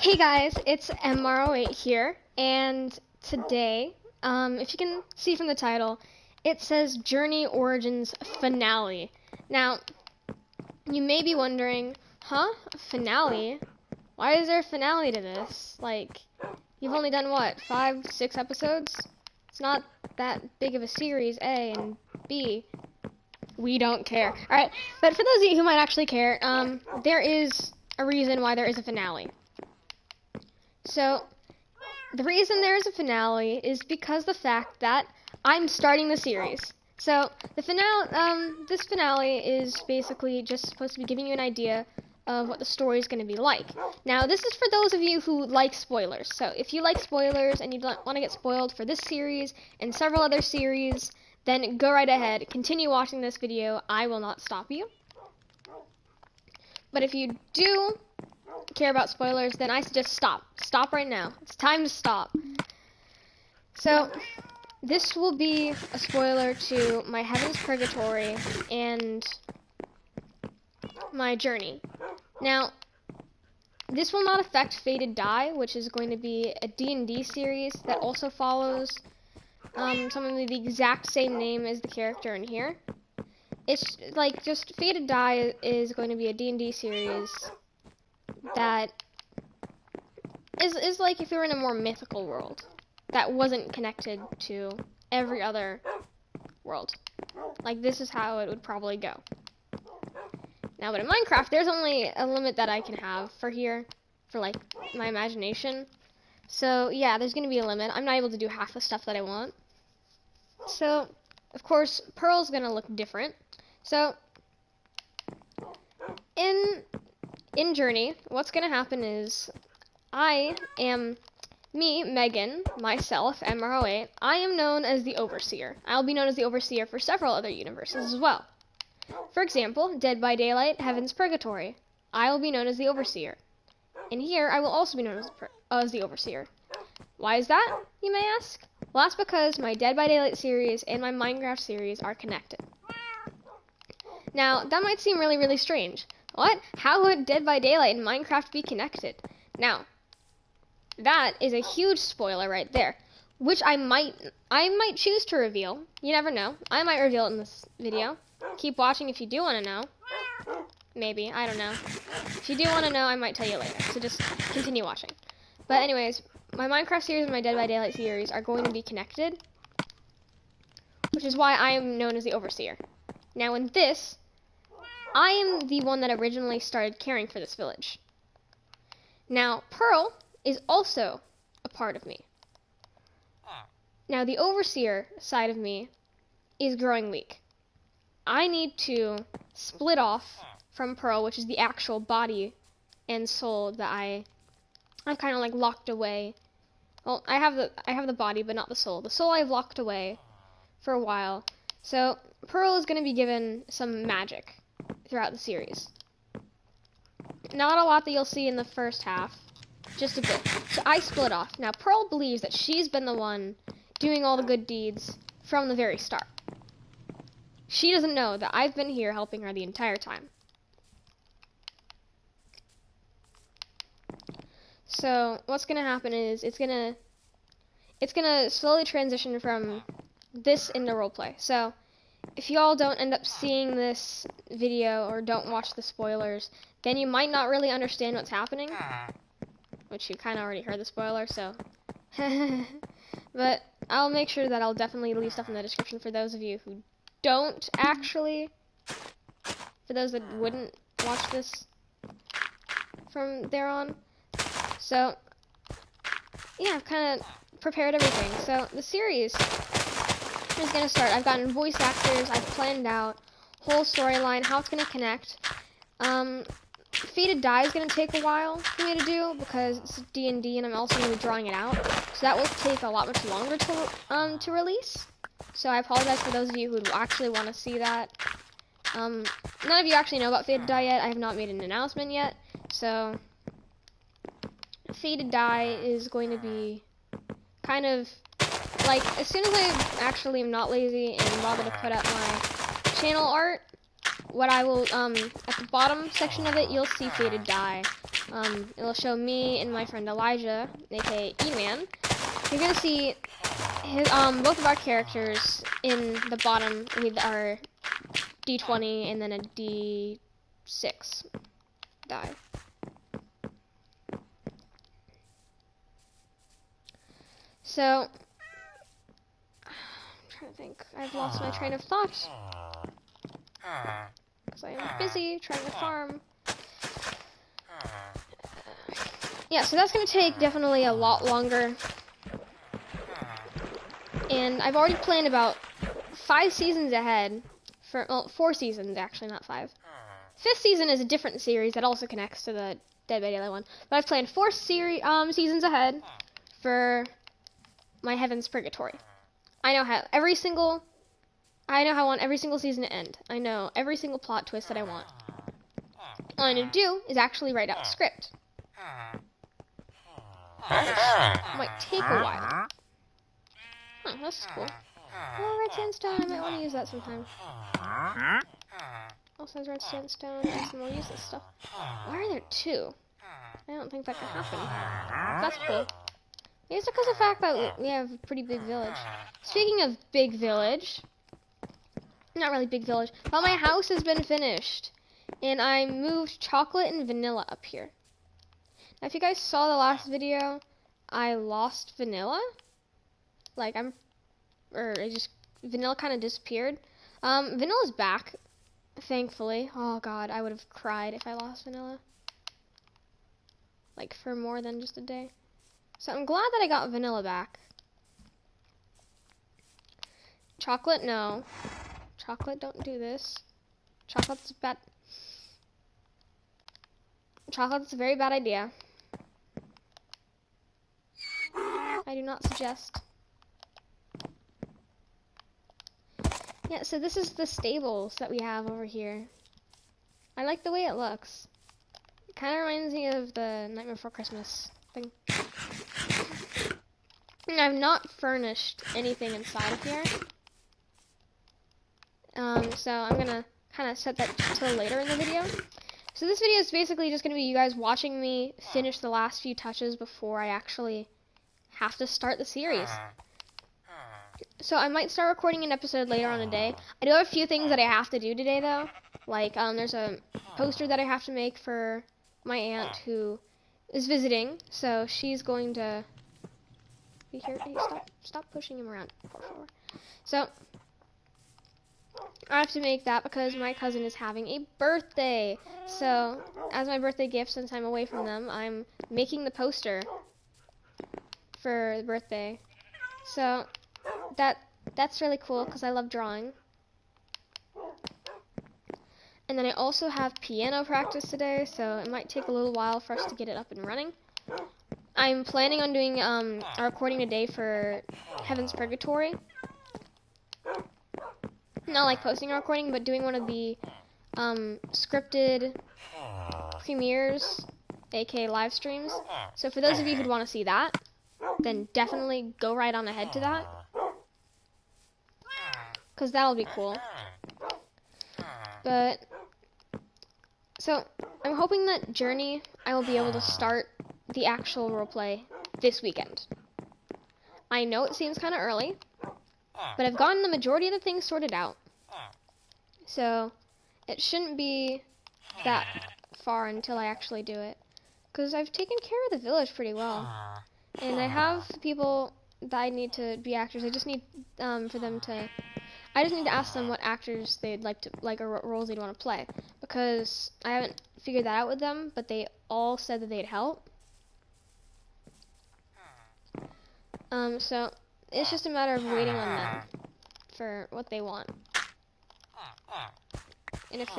Hey guys, it's G.R.A here, and today, if you can see from the title, it says Journey Origins Finale. Now, you may be wondering, finale? Why is there a finale to this? Like, you've only done what, 5, 6 episodes? It's not that big of a series, A, and B, we don't care. Alright, but for those of you who might actually care, there is a reason why there is a finale. So, the reason there is a finale is because the fact that I'm starting the series. So, the finale, this finale is basically just supposed to be giving you an idea of what the story is going to be like. Now, this is for those of you who like spoilers. So, if you like spoilers and you don't want to get spoiled for this series and several other series, then go right ahead. Continue watching this video. I will not stop you. But if you do care about spoilers, then I suggest stop. Stop right now. It's time to stop. So, this will be a spoiler to my Heaven's Purgatory and my journey. Now, this will not affect Fated Die, which is going to be a D&D series that also follows something with the exact same name as the character in here. It's like just Fated Die is going to be a D&D series that is like if you're in a more mythical world that wasn't connected to every other world. Like, this is how it would probably go. Now, but in Minecraft, there's only a limit that I can have for here, for like my imagination. So yeah, there's gonna be a limit. I'm not able to do half the stuff that I want. So, of course, Pearl's gonna look different. So, in Journey, what's gonna happen is I am Megan, myself, G.R.A. I am known as the Overseer. I'll be known as the Overseer for several other universes as well. For example, Dead by Daylight, Heaven's Purgatory. I will be known as the Overseer. And here, I will also be known as the Overseer. Why is that, you may ask? Well, that's because my Dead by Daylight series and my Minecraft series are connected. Now, that might seem really, really strange. What? How would Dead by Daylight and Minecraft be connected? Now, that is a huge spoiler right there, which I might choose to reveal. You never know. I might reveal it in this video. Keep watching if you do want to know. Maybe. I don't know. If you do want to know, I might tell you later. So just continue watching. But anyways, my Minecraft series and my Dead by Daylight series are going to be connected, which is why I am known as the Overseer. Now in this, I am the one that originally started caring for this village. Now, Pearl is also a part of me. Now, the Overseer side of me is growing weak. I need to split off from Pearl, which is the actual body and soul that I've kind of like locked away. Well, I have the body, but not the soul. The soul I've locked away for a while. So Pearl is going to be given some magic throughout the series. Not a lot that you'll see in the first half, just a bit. So I split off. Now Pearl believes that she's been the one doing all the good deeds from the very start. She doesn't know that I've been here helping her the entire time. So what's gonna happen is it's gonna slowly transition from this into roleplay. So if y'all don't end up seeing this video or don't watch the spoilers, then you might not really understand what's happening. Which you kind of already heard the spoiler, so. But I'll make sure that I'll definitely leave stuff in the description for those of you who don't actually, for those that wouldn't watch this from there on. So, yeah, I've kind of prepared everything. So, the series is going to start. I've gotten voice actors, I've planned out whole storyline, how it's going to connect. Fated Die is going to take a while for me to do because it's D&D and I'm also going to be drawing it out. So that will take a lot much longer to release. So I apologize for those of you who actually want to see that. None of you actually know about Fated Die yet. I have not made an announcement yet. So Fated Die is going to be kind of like, as soon as I actually am not lazy and bother to put up my channel art, what I will, at the bottom section of it, you'll see Faded Die. It'll show me and my friend Elijah, aka E-Man. You're gonna see his, both of our characters in the bottom with our D20 and then a D6 die. So, I'm trying to think. I've lost my train of thought. Because I am busy trying to farm. Yeah, so that's going to take definitely a lot longer. And I've already planned about 5 seasons ahead. Well, 4 seasons actually, not 5. 5th season is a different series that also connects to the Dead by Daylight one. But I've planned 4 seasons ahead for my Heaven's Purgatory. I know how I want every single season to end. I know every single plot twist that I want. All I need to do is actually write out the script. Which might take a while. Huh, that's cool. Oh, red sandstone. I might want to use that sometime. Also has red sandstone and some more useless stuff. Why are there 2? I don't think that could happen. That's cool. Maybe it's because of the fact that we have a pretty big village. Speaking of big village, not really big village, but my house has been finished. And I moved chocolate and vanilla up here. Now, if you guys saw the last video, I lost vanilla. Like, vanilla kind of disappeared. Vanilla's back, thankfully. Oh god, I would have cried if I lost vanilla. Like, for more than just a day. So I'm glad that I got vanilla back. Chocolate, no. Chocolate, don't do this. Chocolate's bad. Chocolate's a very bad idea. I do not suggest. Yeah, so this is the stables that we have over here. I like the way it looks. It kind of reminds me of the Nightmare Before Christmas thing. And I've not furnished anything inside of here. So I'm gonna kind of set that till later in the video. So this video is basically just gonna be you guys watching me finish the last few touches before I actually have to start the series. So I might start recording an episode later on today. I do have a few things that I have to do today though. Like there's a poster that I have to make for my aunt who is visiting. So she's going to be here. Hey, stop pushing him around. So I have to make that because my cousin is having a birthday. So as my birthday gift, since I'm away from them, I'm making the poster for the birthday. So that's really cool because I love drawing. And then I also have piano practice today, so it might take a little while for us to get it up and running. I'm planning on doing a recording today for Heaven's Purgatory. Not like posting a recording, but doing one of the scripted premieres, aka live streams. So for those of you who'd want to see that, then definitely go right on ahead to that, because that'll be cool. But so I'm hoping that Journey I will be able to start the actual roleplay this weekend. I know it seems kind of early, but I've gotten the majority of the things sorted out, so it shouldn't be that far until I actually do it, because I've taken care of the village pretty well. And I have people that I need to be actors. I just need for them to. I just need to ask them what actors they'd like or what roles they'd want to play, because I haven't figured that out with them. But they all said that they'd help. So it's just a matter of waiting on them for what they want. And if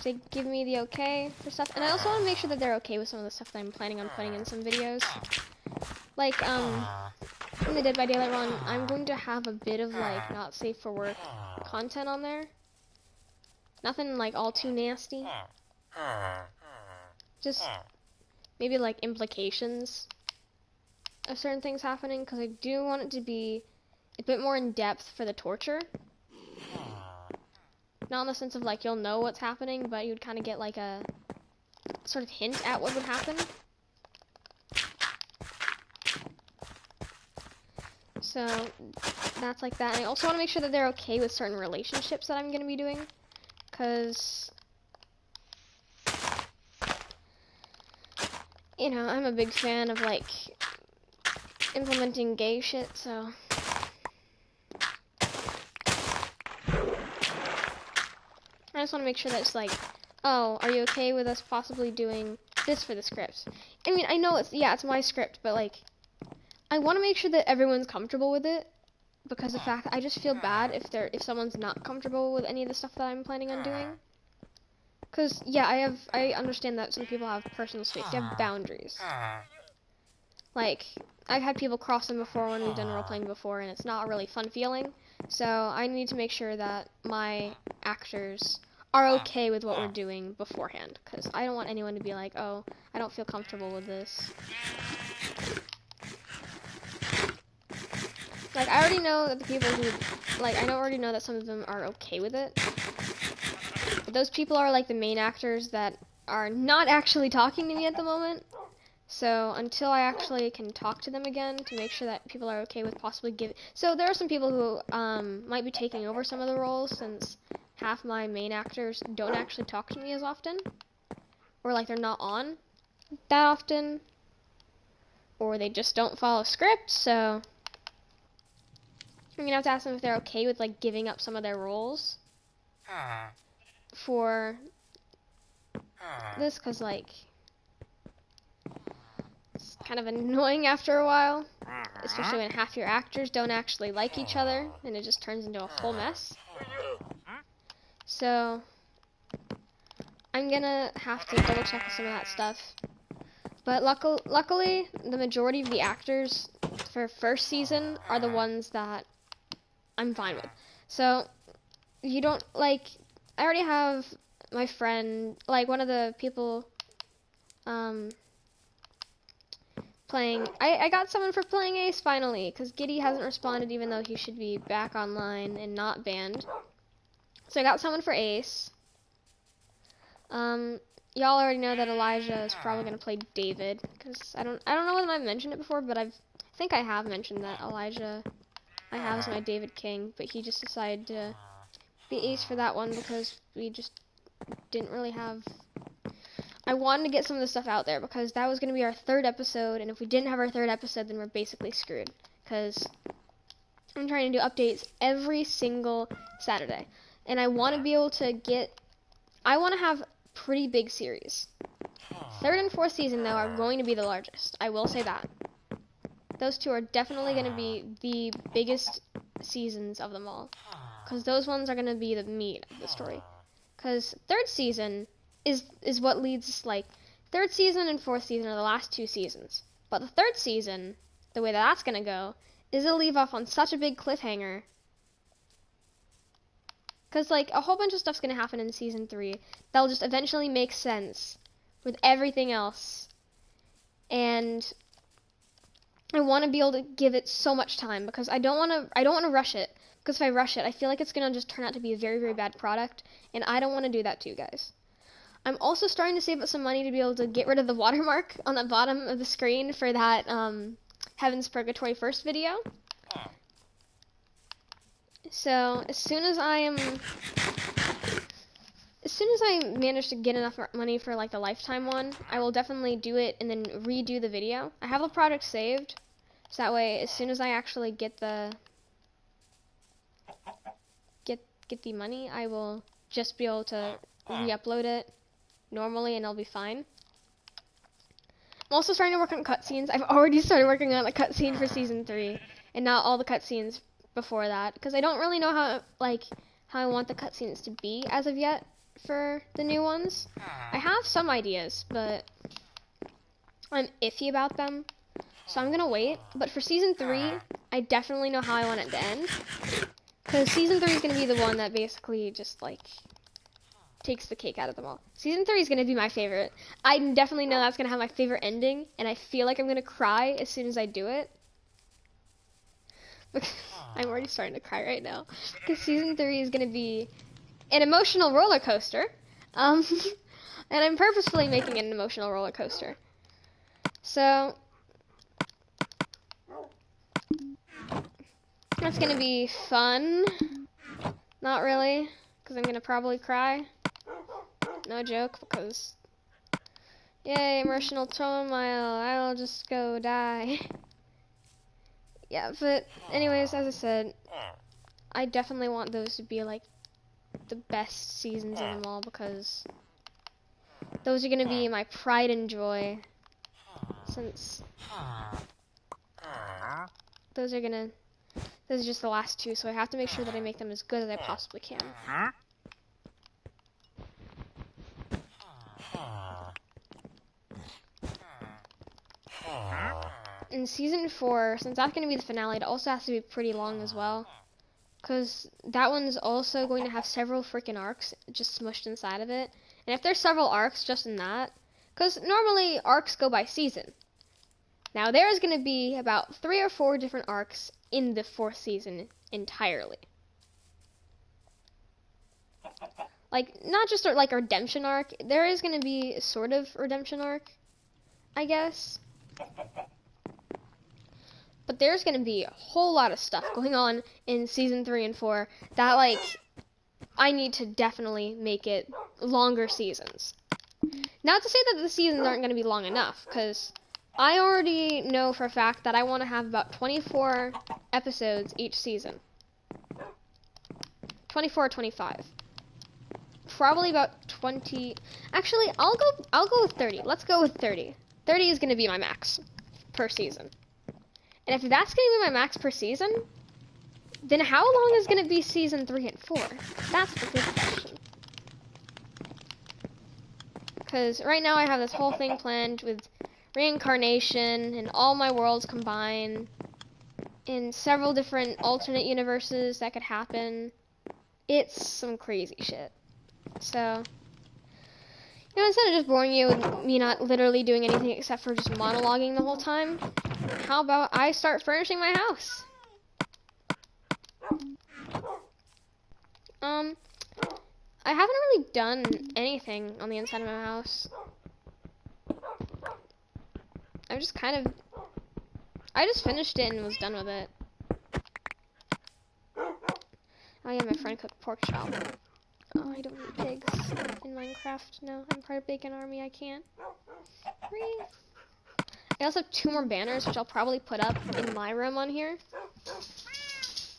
they give me the okay for stuff, and I also want to make sure that they're okay with some of the stuff that I'm planning on putting in some videos. Like, in the Dead by Daylight run, I'm going to have a bit of, like, not safe for work content on there. Nothing, like, all too nasty. Just maybe, like, implications of certain things happening, because I do want it to be a bit more in depth for the torture. Not in the sense of like you'll know what's happening, but you would kind of get like a sort of hint at what would happen. So that's like that. And I also want to make sure that they're okay with certain relationships that I'm going to be doing, because you know, I'm a big fan of like implementing gay shit, so I just want to make sure that it's like, oh, are you okay with us possibly doing this for the script? I mean, I know it's my script, but like, I want to make sure that everyone's comfortable with it, because the fact I just feel bad if someone's not comfortable with any of the stuff that I'm planning on doing. Cause yeah, I understand that some people have personal space, they have boundaries. Like, I've had people cross them before when we've done role playing before, and it's not a really fun feeling. So I need to make sure that my actors are okay with what we're doing beforehand, because I don't want anyone to be like, oh, I don't feel comfortable with this. Like, I already know that the people who, like, I already know that some of them are okay with it. But those people are, like, the main actors that are not actually talking to me at the moment. So, until I actually can talk to them again to make sure that people are okay with possibly giving... So, there are some people who might be taking over some of the roles, since half my main actors don't actually talk to me as often. Or, like, they're not on that often. Or they just don't follow script, so... I'm gonna have to ask them if they're okay with, like, giving up some of their roles for this, because, like, it's kind of annoying after a while, especially when half your actors don't actually like each other, and it just turns into a whole mess. So, I'm gonna have to double check some of that stuff. But luckily, the majority of the actors for first season are the ones that I'm fine with. So, you don't, like, I already have my friend, like, one of the people, playing, I got someone for playing Ace finally, because Giddy hasn't responded even though he should be back online and not banned. So I got someone for Ace. Y'all already know that Elijah is probably going to play David, because I don't know whether I've mentioned it before, but I think I have mentioned that Elijah I have as my David King, but he just decided to be Ace for that one because we just didn't really have... I wanted to get some of the stuff out there because that was going to be our third episode, and if we didn't have our third episode, then we're basically screwed, because I'm trying to do updates every single Saturday, and I want to be able to I want to have pretty big series. Third and fourth season, though, are going to be the largest. I will say that. Those two are definitely going to be the biggest seasons of them all, because those ones are going to be the meat of the story. Because third season is what leads, like, third season and fourth season are the last two seasons. But the third season, the way that that's going to go, is it'll leave off on such a big cliffhanger. Because, like, a whole bunch of stuff's going to happen in season 3 that'll just eventually make sense with everything else. And I want to be able to give it so much time, because I don't want to rush it. Because if I rush it, I feel like it's going to just turn out to be a very, very bad product, and I don't want to do that to you guys. I'm also starting to save up some money to be able to get rid of the watermark on the bottom of the screen for that Heaven's Purgatory first video. So as soon as I manage to get enough money for, like, the lifetime one, I will definitely do it and then redo the video. I have the product saved, so that way as soon as I actually get the money, I will just be able to re-upload it normally and it'll be fine. I'm also starting to work on cutscenes. I've already started working on a cutscene for season 3, and not all the cutscenes before that, because I don't really know how I want the cutscenes to be as of yet for the new ones. I have some ideas, but I'm iffy about them, so I'm gonna wait. But for season 3, I definitely know how I want it to end, because season 3 is gonna be the one that basically just, like, takes the cake out of them all. Season 3 is gonna be my favorite. I definitely know that's gonna have my favorite ending, and I feel like I'm gonna cry as soon as I do it. I'm already starting to cry right now, because season 3 is gonna be an emotional roller coaster. And I'm purposefully making it an emotional roller coaster. So that's gonna be fun. Not really, because I'm gonna probably cry. No joke, because yay, emotional turmoil, I'll just go die. Yeah, but anyways, as I said, I definitely want those to be like the best seasons of them all, because those are gonna be my pride and joy, since those are just the last two, so I have to make sure that I make them as good as I possibly can. In season 4, since that's going to be the finale, it also has to be pretty long as well, because that one's also going to have several freaking arcs just smushed inside of it. And if there's several arcs just in that, because normally arcs go by season. Now there's going to be about 3 or 4 different arcs in the 4th season entirely. Like, not just like a redemption arc, there is going to be a sort of redemption arc, I guess. But there's going to be a whole lot of stuff going on in season 3 and 4 that, like, I need to definitely make it longer seasons. Not to say that the seasons aren't going to be long enough, because I already know for a fact that I want to have about 24 episodes each season. 24 or 25. Probably about 20. Actually, I'll go with 30. Let's go with 30. 30 is going to be my max per season. And if that's going to be my max per season, then how long is going to be season 3 and 4? That's the big question. Because right now I have this whole thing planned with reincarnation and all my worlds combined in several different alternate universes that could happen. It's some crazy shit. So, you know, instead of just boring you with me not literally doing anything except for just monologuing the whole time, how about I start furnishing my house? I haven't really done anything on the inside of my house. I just finished it and was done with it. Oh yeah, my friend cooked pork chop. Oh, I don't eat pigs in Minecraft. No, I'm part of Bacon Army, I can't. I also have 2 more banners, which I'll probably put up in my room on here.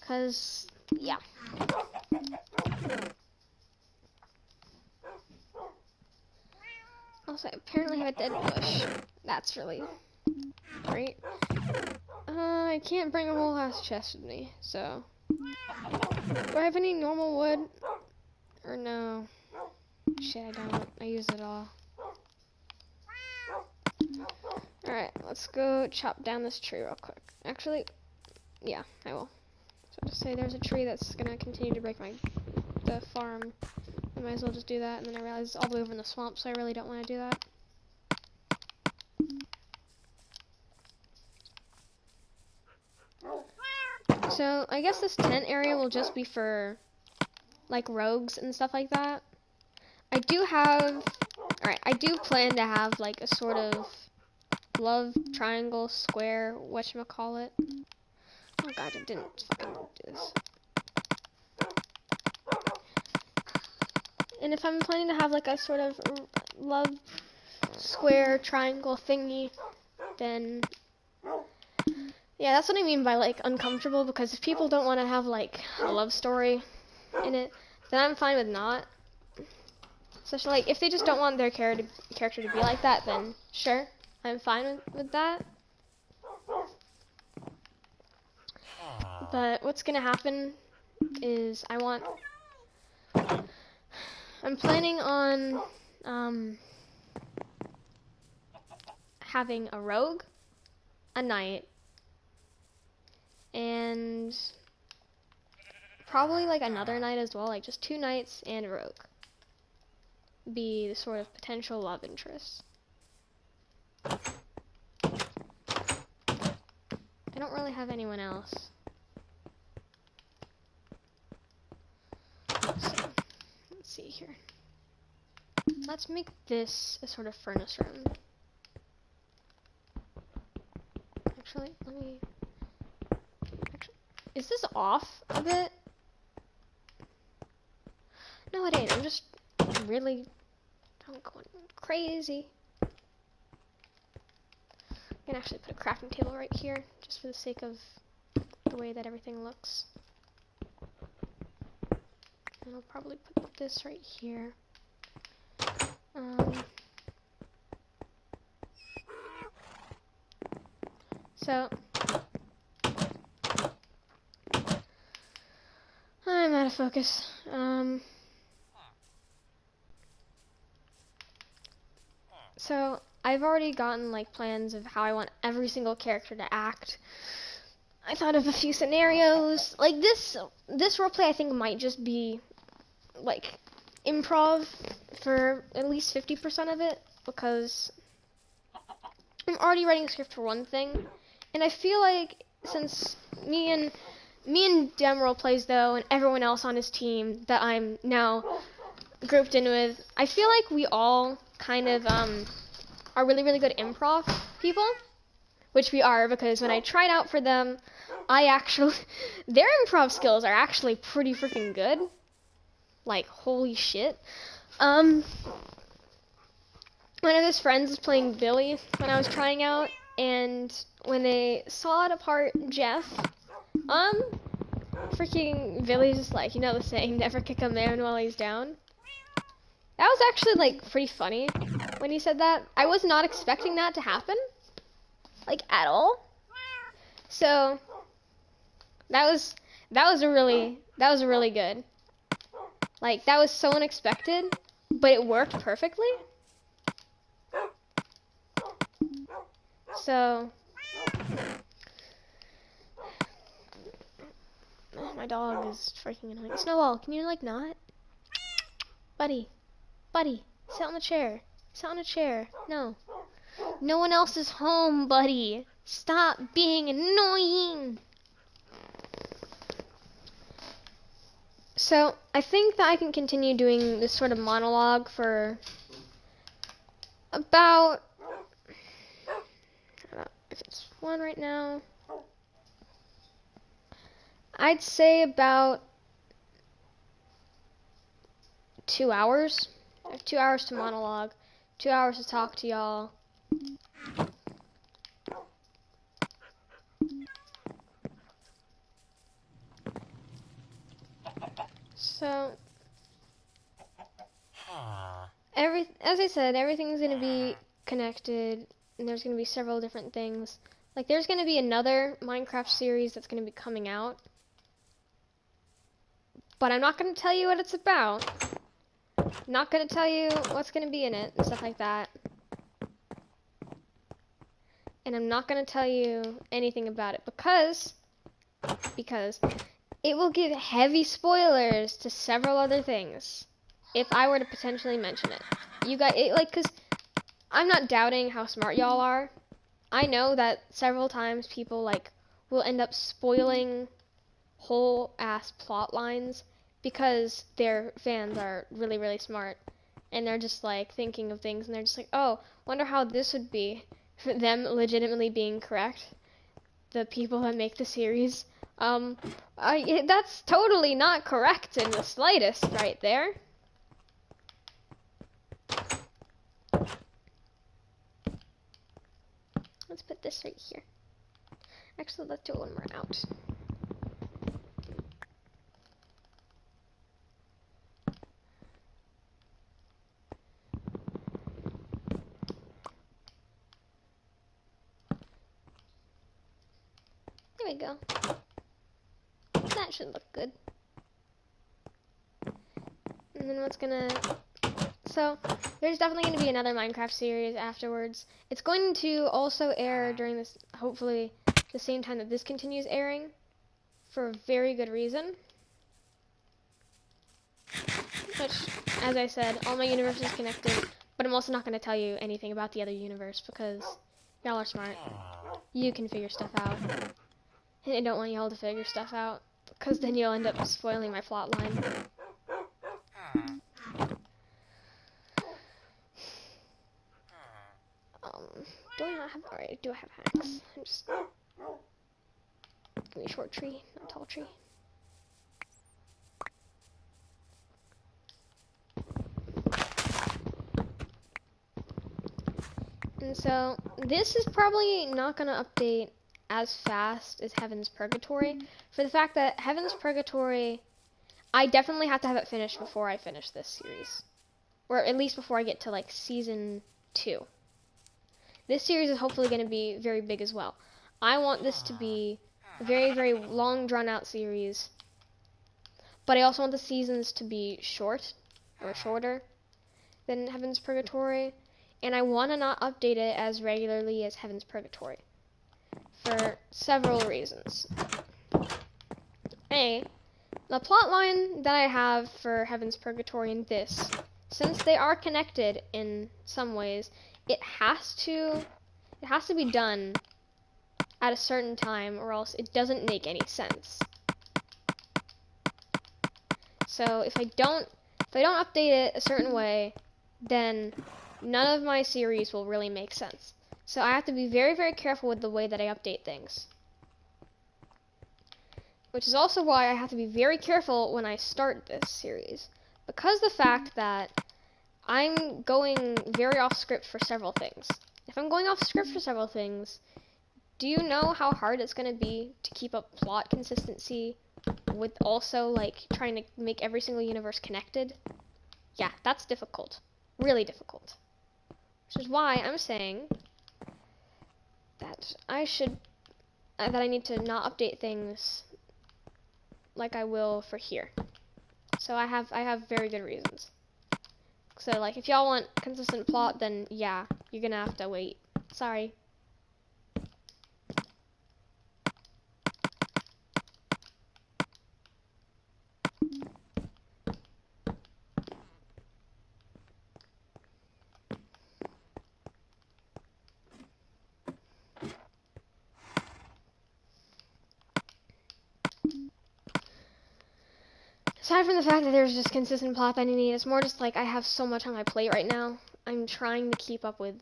Cause, yeah. Also, I apparently have a dead bush. That's really great. I can't bring a whole ass chest with me, so. Do I have any normal wood? Or no? Shit, I don't. I use it all. Alright, let's go chop down this tree real quick. Actually, yeah, I will. So just say there's a tree that's gonna continue to break the farm. I might as well just do that, and then I realize it's all the way over in the swamp, so I really don't want to do that. So I guess this tent area will just be for like rogues and stuff like that. I do plan to have like a sort of love triangle square, whatchamacallit. Oh god, I didn't fucking do this. And if I'm planning to have like a sort of love square triangle thingy, then yeah, that's what I mean by like uncomfortable, because if people don't want to have like a love story in it, then I'm fine with not. Especially like if they just don't want their character to be like that, then sure, I'm fine with that. But what's gonna happen is I'm planning on having a rogue, a knight, and probably like another knight as well, like just 2 knights and a rogue be the sort of potential love interests. I don't really have anyone else. So, here. Let's make this a sort of furnace room. Actually, let me... Actually, is this off a bit? No, it ain't. I'm just really... I'm going crazy. I can actually put a crafting table right here, just for the sake of the way that everything looks. And I'll probably put this right here. So I'm out of focus. So I've already gotten like plans of how I want every single character to act. I thought of a few scenarios. Like this roleplay I think might just be like improv for at least 50% of it, because I'm already writing a script for one thing, and I feel like since me and Dem roleplays though, and everyone else on his team that I'm now grouped in with, I feel like we all kind of are really, really good improv people, which we are, because when I tried out for them, their improv skills are actually pretty freaking good. Like, holy shit. One of his friends was playing Billy when I was trying out, and when they sawed apart Jeff, freaking Billy's just like, you know the saying, never kick a man while he's down? That was actually, like, pretty funny when he said that. I was not expecting that to happen, like, at all. So, that was really good. Like, that was so unexpected, but it worked perfectly. So, oh, my dog is freaking annoying. Snowball, can you, like, not? Buddy, sit on the chair. Sit on a chair. No. No one else is home, buddy. Stop being annoying. So, I think that I can continue doing this sort of monologue for about, I don't know if it's one right now, I'd say about 2 hours. I have 2 hours to monologue, 2 hours to talk to y'all. So, as I said, everything's going to be connected, and there's going to be several different things. Like, there's going to be another Minecraft series that's going to be coming out, but I'm not going to tell you what it's about. I'm not going to tell you what's going to be in it and stuff like that. And I'm not going to tell you anything about it because it will give heavy spoilers to several other things if I were to potentially mention it. You guys, because I'm not doubting how smart y'all are. I know that several times people, like, will end up spoiling whole ass plot lines because their fans are really, really smart. And they're just, like, thinking of things, and they're just like, oh, wonder how this would be. For them legitimately being correct. The people that make the series. That's totally not correct in the slightest right there. Let's put this right here. Actually, let's do it when we're out. There we go. That should look good. And then so, there's definitely going to be another Minecraft series afterwards. It's going to also air during this, hopefully, the same time that this continues airing, for a very good reason. Which, as I said, all my universe is connected, but I'm also not going to tell you anything about the other universe because y'all are smart. You can figure stuff out. And I don't want y'all to figure stuff out, because then you'll end up spoiling my plot line. do I not have, alright, do I have hacks? I'm just, give me a short tree, not a tall tree. And so, this is probably not going to update as fast as Heaven's Purgatory, for the fact that Heaven's Purgatory, I definitely have to have it finished before I finish this series. Or at least before I get to, like, Season 2. This series is hopefully going to be very big as well. I want this to be a very, very long, drawn-out series. But I also want the seasons to be short, or shorter, than Heaven's Purgatory. And I want to not update it as regularly as Heaven's Purgatory. For several reasons. A, the plot line that I have for Heaven's Purgatory and this, since they are connected in some ways, it has to be done at a certain time, or else it doesn't make any sense. So if I don't update it a certain way, then none of my series will really make sense. So I have to be very, very careful with the way that I update things. Which is also why I have to be very careful when I start this series. Because the fact that I'm going very off script for several things. If I'm going off script for several things, do you know how hard it's going to be to keep up plot consistency with also, like, trying to make every single universe connected? Yeah, that's difficult. Really difficult. Which is why I'm saying that I need to not update things like I will for here. So I have very good reasons. So, like, if y'all want consistent plot, then yeah, you're gonna have to wait. Sorry. Aside from the fact that there's just consistent plot that I need, it's more just like I have so much on my plate right now. I'm trying to keep up with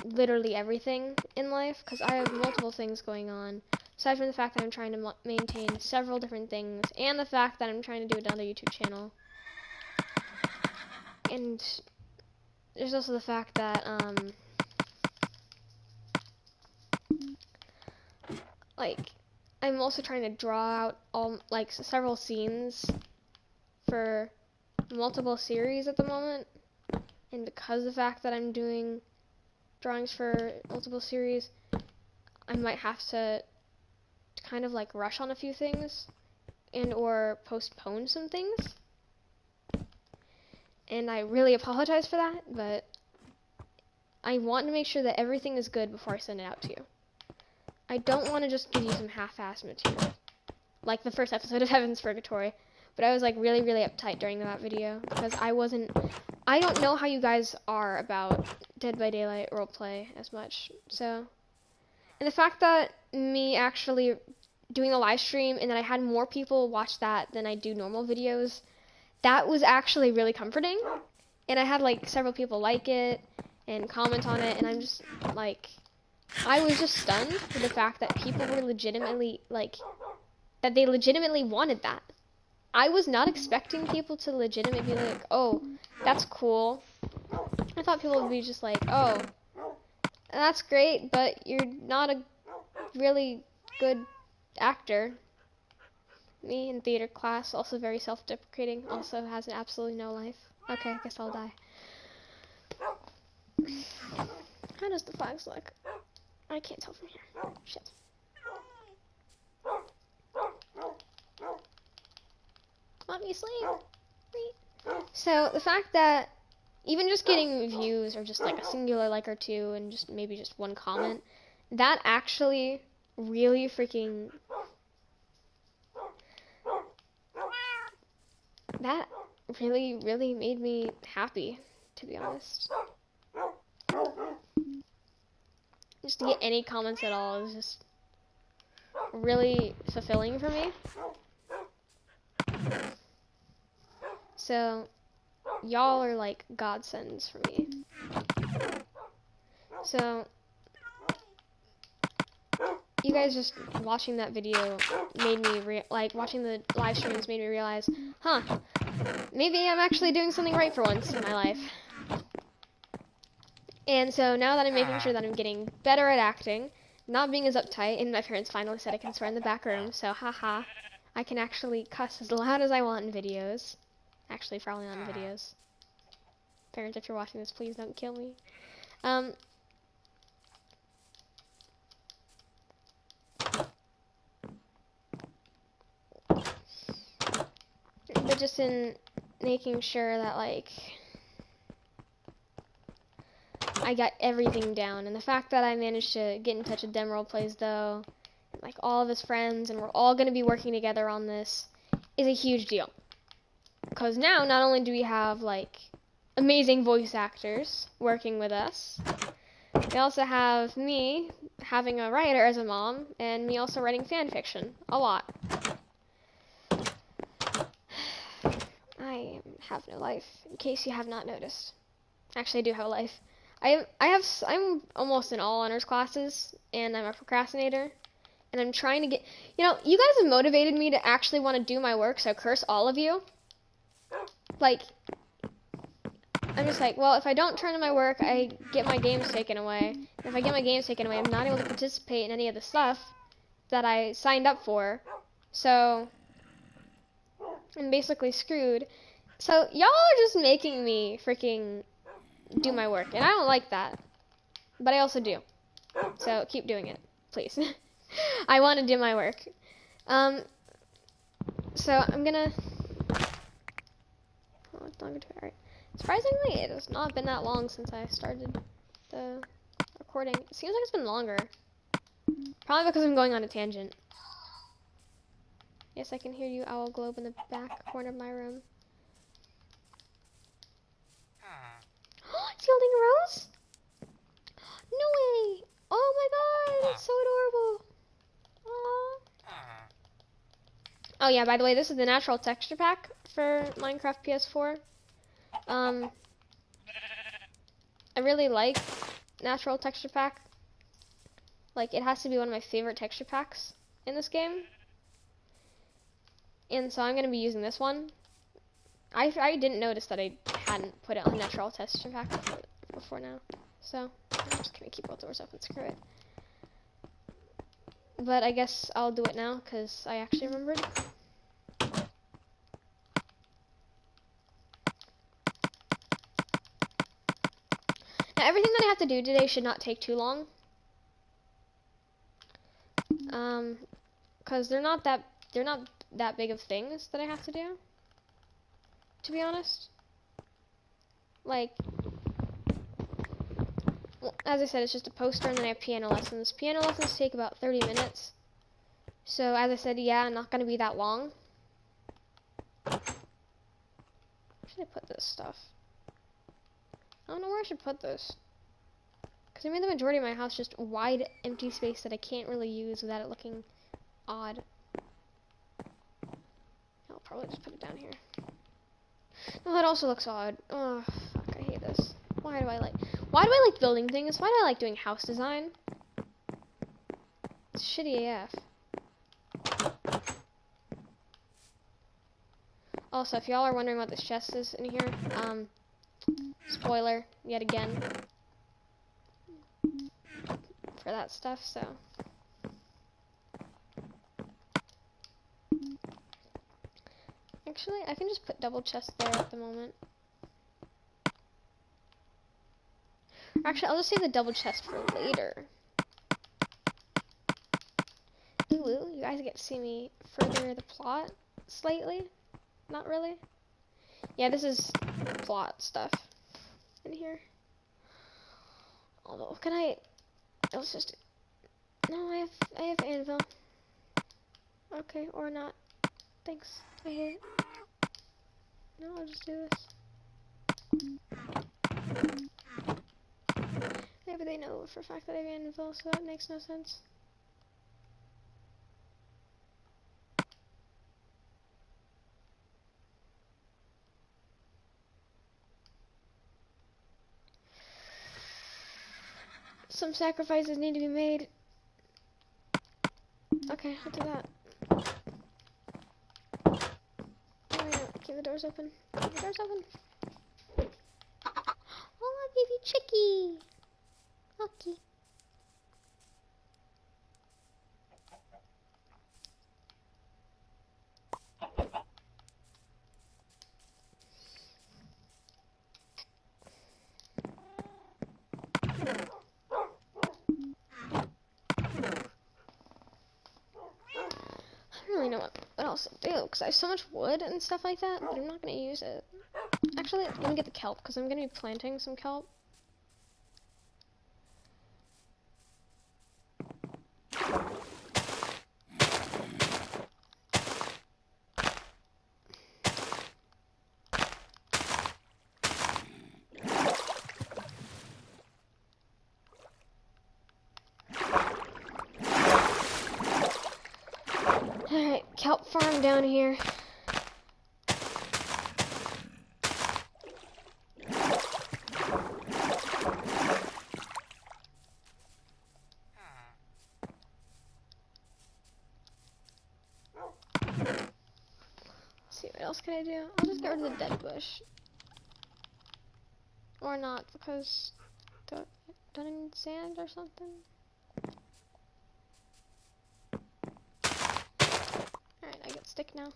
literally everything in life, because I have multiple things going on. Aside from the fact that I'm trying to maintain several different things, and the fact that I'm trying to do another YouTube channel. And there's also the fact that, like, I'm also trying to draw out several scenes for multiple series at the moment. And because of the fact that I'm doing drawings for multiple series, I might have to kind of like rush on a few things and or postpone some things. And I really apologize for that, but I want to make sure that everything is good before I send it out to you. I don't want to just give you some half-assed material, like the first episode of Heaven's Purgatory. But I was like really, really uptight during that video because I don't know how you guys are about Dead by Daylight roleplay as much. So, and the fact that me actually doing a live stream and that I had more people watch that than I do normal videos, that was actually really comforting. And I had like several people like it and comment on it, and I'm just like, I was just stunned with the fact that people were legitimately like, that they legitimately wanted that. I was not expecting people to legitimately be like, oh, that's cool. I thought people would be just like, oh, that's great, but you're not a really good actor. Me in theater class, also very self-deprecating, also has absolutely no life. Okay, I guess I'll die. How does the flags look? I can't tell from here. Shit. Obviously. So, the fact that even just getting views or just like a singular like or two and just maybe just one comment, that actually really freaking... That really, really made me happy, to be honest. Just to get any comments at all is just really fulfilling for me. So, y'all are like godsends for me. So, you guys just watching that video made me, watching the live streams made me realize, huh, maybe I'm actually doing something right for once in my life. And so now that I'm making sure that I'm getting better at acting, not being as uptight, and my parents finally said I can swear in the back room, so haha, I can actually cuss as loud as I want in videos. Actually, probably not in videos. Parents, if you're watching this, please don't kill me. But just in making sure that, like, I got everything down. And the fact that I managed to get in touch with Dem Roleplays, though, like all of his friends, and we're all going to be working together on this, is a huge deal. Because now, not only do we have, like, amazing voice actors working with us, we also have me having a writer as a mom, and me also writing fan fiction. A lot. I have no life, in case you have not noticed. Actually, I do have a life. I'm almost in all honors classes, and I'm a procrastinator, and I'm trying to get, you guys have motivated me to actually want to do my work, so curse all of you. Like, I'm just like, well, if I don't turn in my work, I get my games taken away. And if I get my games taken away, I'm not able to participate in any of the stuff that I signed up for. So, I'm basically screwed. So, y'all are just making me freaking do my work, and I don't like that. But I also do. So, keep doing it, please. I want to do my work. So, I'm gonna... Oh, it's not gonna do it. Alright. Surprisingly, it has not been that long since I started the recording. It seems like it's been longer. Probably because I'm going on a tangent. Yes, I can hear you, Owl Globe, in the back corner of my room. It's holding a rose? No way! Oh my god, that's so adorable. Aww. Oh yeah, by the way, this is the natural texture pack for Minecraft PS4. I really like natural texture pack. Like, it has to be one of my favorite texture packs in this game. And so I'm going to be using this one. I didn't notice that I hadn't put it on natural texture pack before now. So I'm just going to keep both doors open, screw it. But I guess I'll do it now because I actually remembered. Now everything that I have to do today should not take too long. Because they're not that big of things that I have to do, to be honest. Like, well, as I said, it's just a poster, and then I have piano lessons. Piano lessons take about 30 minutes. So, as I said, yeah, not going to be that long. Where should I put this stuff? I don't know where I should put this. Because I made the majority of my house just wide, empty space that I can't really use without it looking odd. I'll probably just put it down here. No, that also looks odd. Oh, fuck, I hate this. Why do I like building things? Why do I like doing house design? It's shitty AF. Also, if y'all are wondering what this chest is in here, spoiler, yet again, for that stuff, so. Actually, I can just put double chest there at the moment. Actually, I'll just save the double chest for later. Ooh, you guys get to see me further the plot slightly. Not really. Yeah, this is plot stuff in here. Although, let's just, no, I have anvil. Okay, or not. Thanks. I hate it. No, I'll just do this. Maybe they know for a fact that I have anvil, so that makes no sense. Some sacrifices need to be made. Okay, I'll do that. Oh, yeah, keep the doors open. Keep the doors open. Oh, baby chickie. Okay. I don't really know what else to do, because I have so much wood and stuff like that, but I'm not going to use it. Actually, let me get the kelp, because I'm going to be planting some kelp. Alright, kelp farm down here. Let's see, what else can I do? I'll just get rid of the dead bush. Or not, because don't I need sand or something? Alright, I get stick now.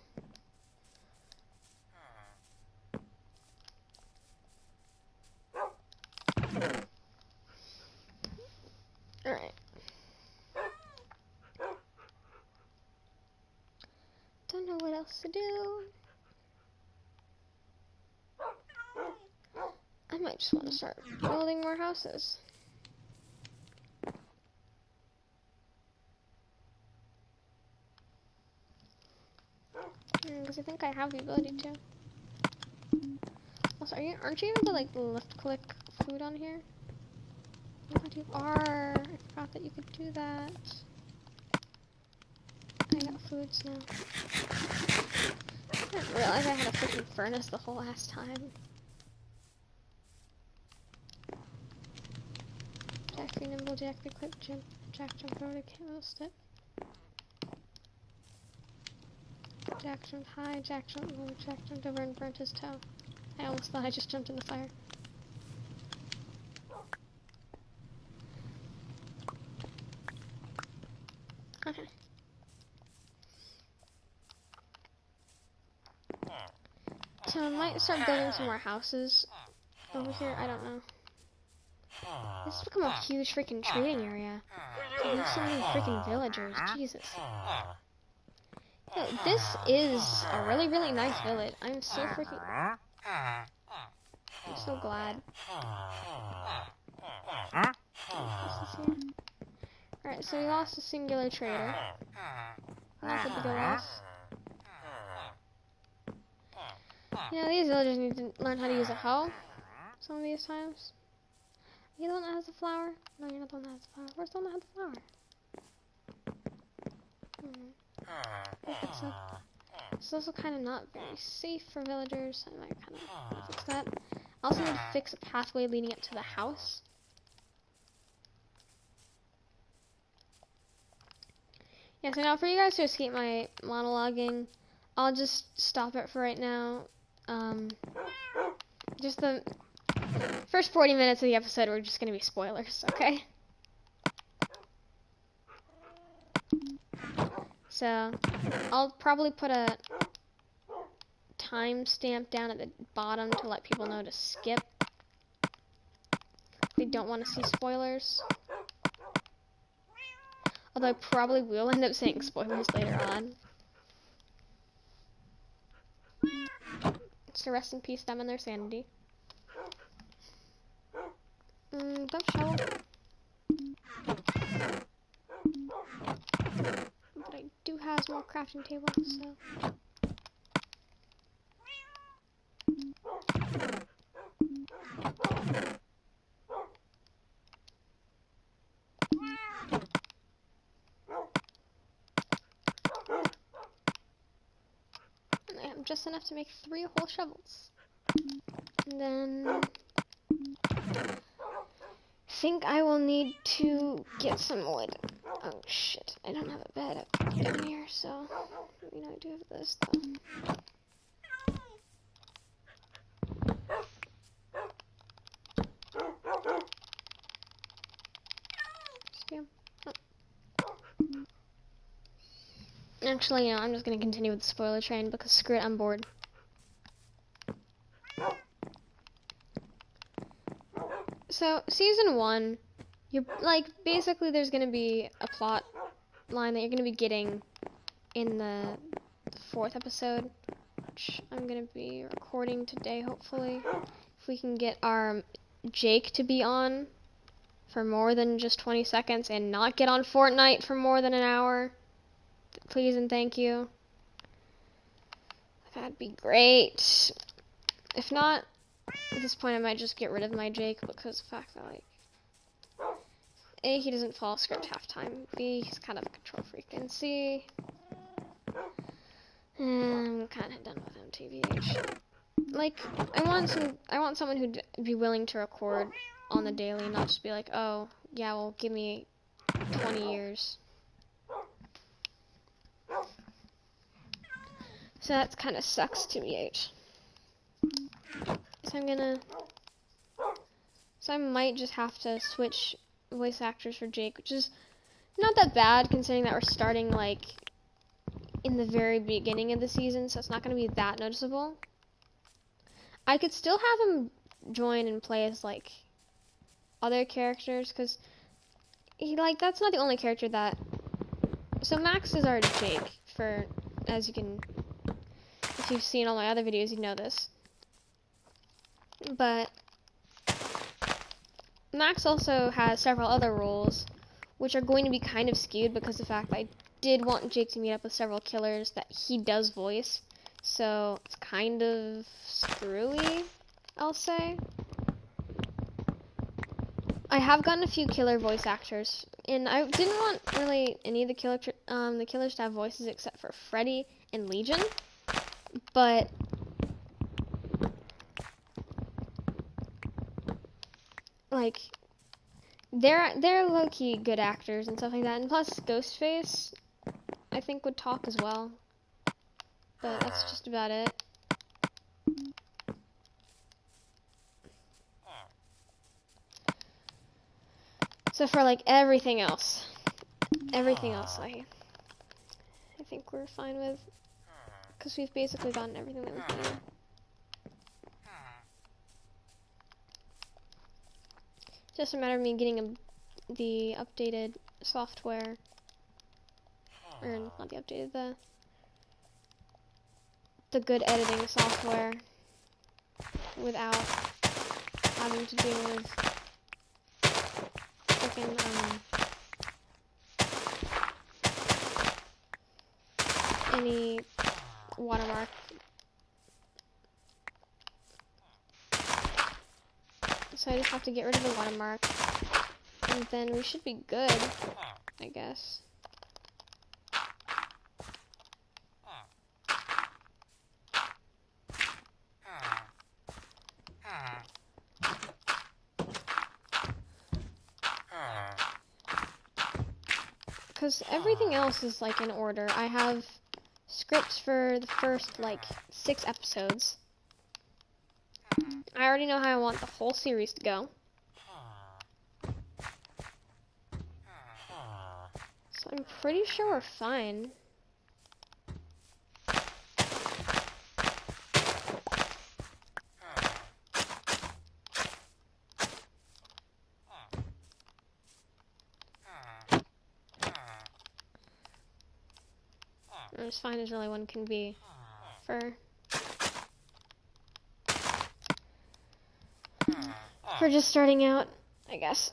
Alright. Don't know what else to do. I might just want to start building more houses. Because I think I have the ability to. Also, aren't you able to like left click food on here? I thought you are. I forgot that you could do that. I got foods now. I didn't realize I had a freaking furnace the whole last time. Jack be nimble, Jack be quick, Jack jumped over the camo stick. Jack jumped high, Jack jumped low, Jack jumped over and burnt his toe. I almost thought I just jumped in the fire. Okay. So I might start building some more houses over here, I don't know. This has become a huge freaking trading area. I have so many freaking villagers, Jesus. Yo, this is a really, really nice village. I'm so freaking... I'm so glad. Alright, so we lost a singular trader. That's a big loss. You know, these villagers need to learn how to use a hoe some of these times. Are you the one that has the flower? No, you're not the one that has the flower. Where's the one that has the flower? Fix up. It's also kind of not very safe for villagers. I might kind of fix that. I also need to fix a pathway leading up to the house. Yeah, so now for you guys to escape my monologuing, I'll just stop it for right now. Just the first 40 minutes of the episode are just going to be spoilers, okay? So, I'll probably put a timestamp down at the bottom to let people know to skip. If they don't want to see spoilers. Although I probably will end up saying spoilers later on. So rest in peace them and their sanity. Dump shovel. But I do have more crafting tables, so... And I have just enough to make 3 whole shovels. And then... think I will need to get some wood. Oh shit, I don't have a bed up down here, so you know I do have this though. Actually, I'm just gonna continue with the spoiler train because screw it, I'm bored. So, season 1, you're like basically there's gonna be a plot line that you're gonna be getting in the 4th episode, which I'm gonna be recording today, hopefully. If we can get our Jake to be on for more than just 20 seconds and not get on Fortnite for more than an hour, please and thank you. That'd be great. If not, at this point I might just get rid of my Jake because of the fact that, like, A, he doesn't follow script half time, B, he's kind of a control freak, and C, I'm kind of done with him, TBH. Like, I want someone who'd be willing to record on the daily, not just be like, oh, yeah, well, give me 20 years. So that kind of sucks, TBH. So I might just have to switch voice actors for Jake, which is not that bad considering that we're starting, like, in the very beginning of the season, so it's not going to be that noticeable. I could still have him join and play as, like, other characters, because that's not the only character that... So Max is already Jake, as you can... If you've seen all my other videos, you know this. But Max also has several other roles, which are going to be kind of skewed because of the fact that I did want Jake to meet up with several killers that he does voice. So it's kind of screwy, I'll say. I have gotten a few killer voice actors, and I didn't want really any of the killers to have voices except for Freddy and Legion, but like they're low-key good actors and stuff like that, and plus Ghostface I think would talk as well, but that's just about it. So for like everything else I think we're fine with, because we've basically gotten everything that we need. Just a matter of me getting the updated software, or not the updated, the good editing software without having to deal with freaking any watermark. So I just have to get rid of the watermark, and then we should be good, I guess. Because everything else is like in order. I have scripts for the first like 6 episodes. I already know how I want the whole series to go. So I'm pretty sure we're fine. As fine as really one can be for just starting out, I guess.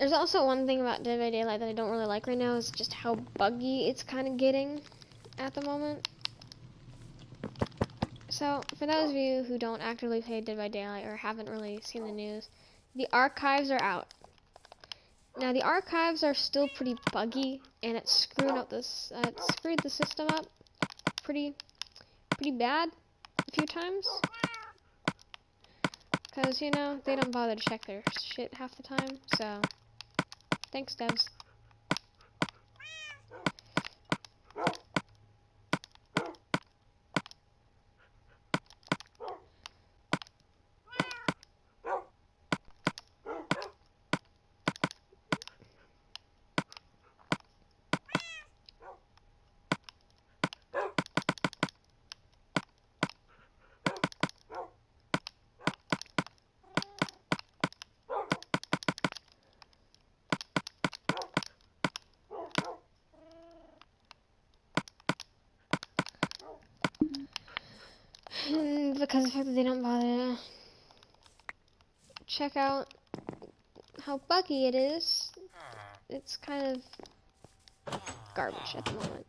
There's also one thing about Dead by Daylight that I don't really like right now is just how buggy it's kind of getting at the moment. So, for those of you who don't actively play Dead by Daylight or haven't really seen the news, the archives are out. Now, the archives are still pretty buggy, and it's screwed up this. It screwed the system up pretty bad a few times. Because, you know, they don't bother to check their shit half the time, so thanks, devs. And because of the fact that they don't bother to check out how buggy it is, it's kind of garbage at the moment.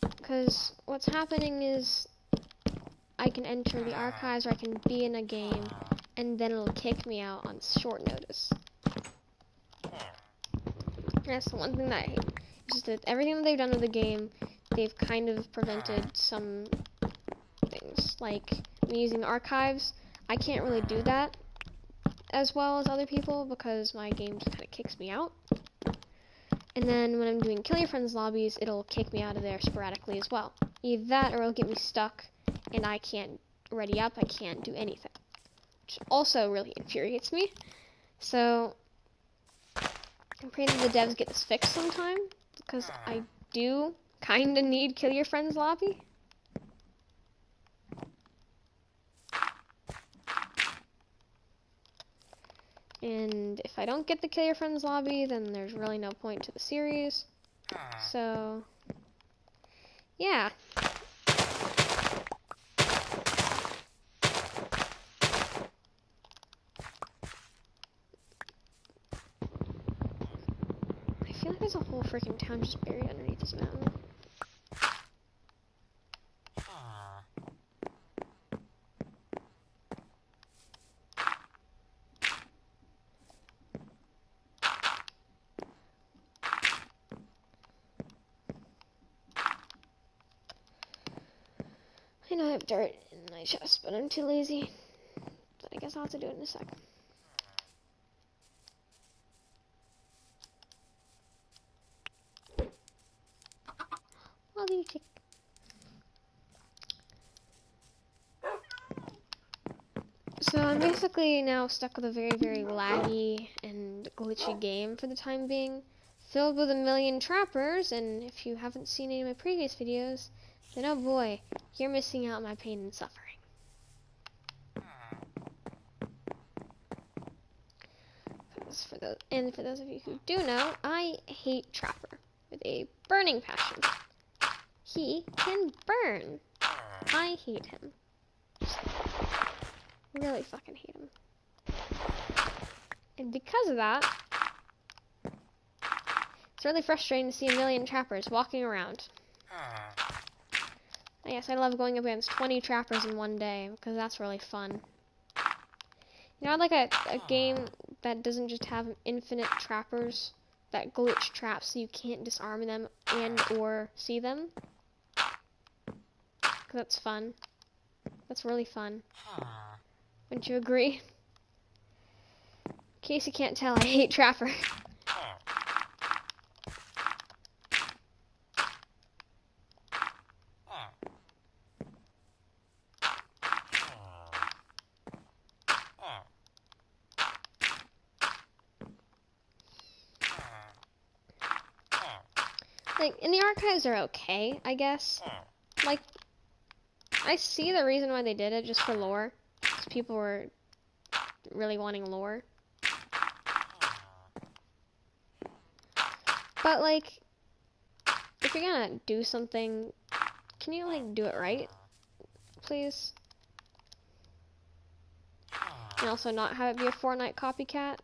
Because what's happening is I can enter the archives or I can be in a game and then it'll kick me out on short notice. That's the one thing that I hate. It's just that everything that they've done with the game, they've kind of prevented some things. Like me using the archives, I can't really do that as well as other people because my game just kind of kicks me out. And then when I'm doing Kill Your Friends lobbies, it'll kick me out of there sporadically as well. Either that or it'll get me stuck and I can't ready up, I can't do anything. Which also really infuriates me. So I'm praying that the devs get this fixed sometime because I do kind of need Kill Your Friends lobby. And if I don't get the Kill Your Friends lobby, then there's really no point to the series. So, yeah. I feel like there's a whole freaking town just buried underneath this mountain. I know I have dirt in my chest, but I'm too lazy. But I guess I'll have to do it in a sec. I'll be tick. So I'm basically now stuck with a very, very laggy and glitchy game for the time being, filled with a million trappers, and if you haven't seen any of my previous videos, then oh boy, you're missing out on my pain and suffering. For those of you who do know, I hate Trapper with a burning passion. He can burn. I hate him. Really fucking hate him. And because of that, it's really frustrating to see a million trappers walking around. Yes, I love going up against 20 trappers in one day, because that's really fun. You know, I'd like a game that doesn't just have infinite trappers that glitch traps so you can't disarm them and or see them. Because that's fun. That's really fun. Wouldn't you agree? In case you can't tell, I hate Trapper. Like, and the archives are okay, I guess. Like, I see the reason why they did it, just for lore. Because people were really wanting lore. But, like, if you're gonna do something, can you, like, do it right? Please? And also not have it be a Fortnite copycat?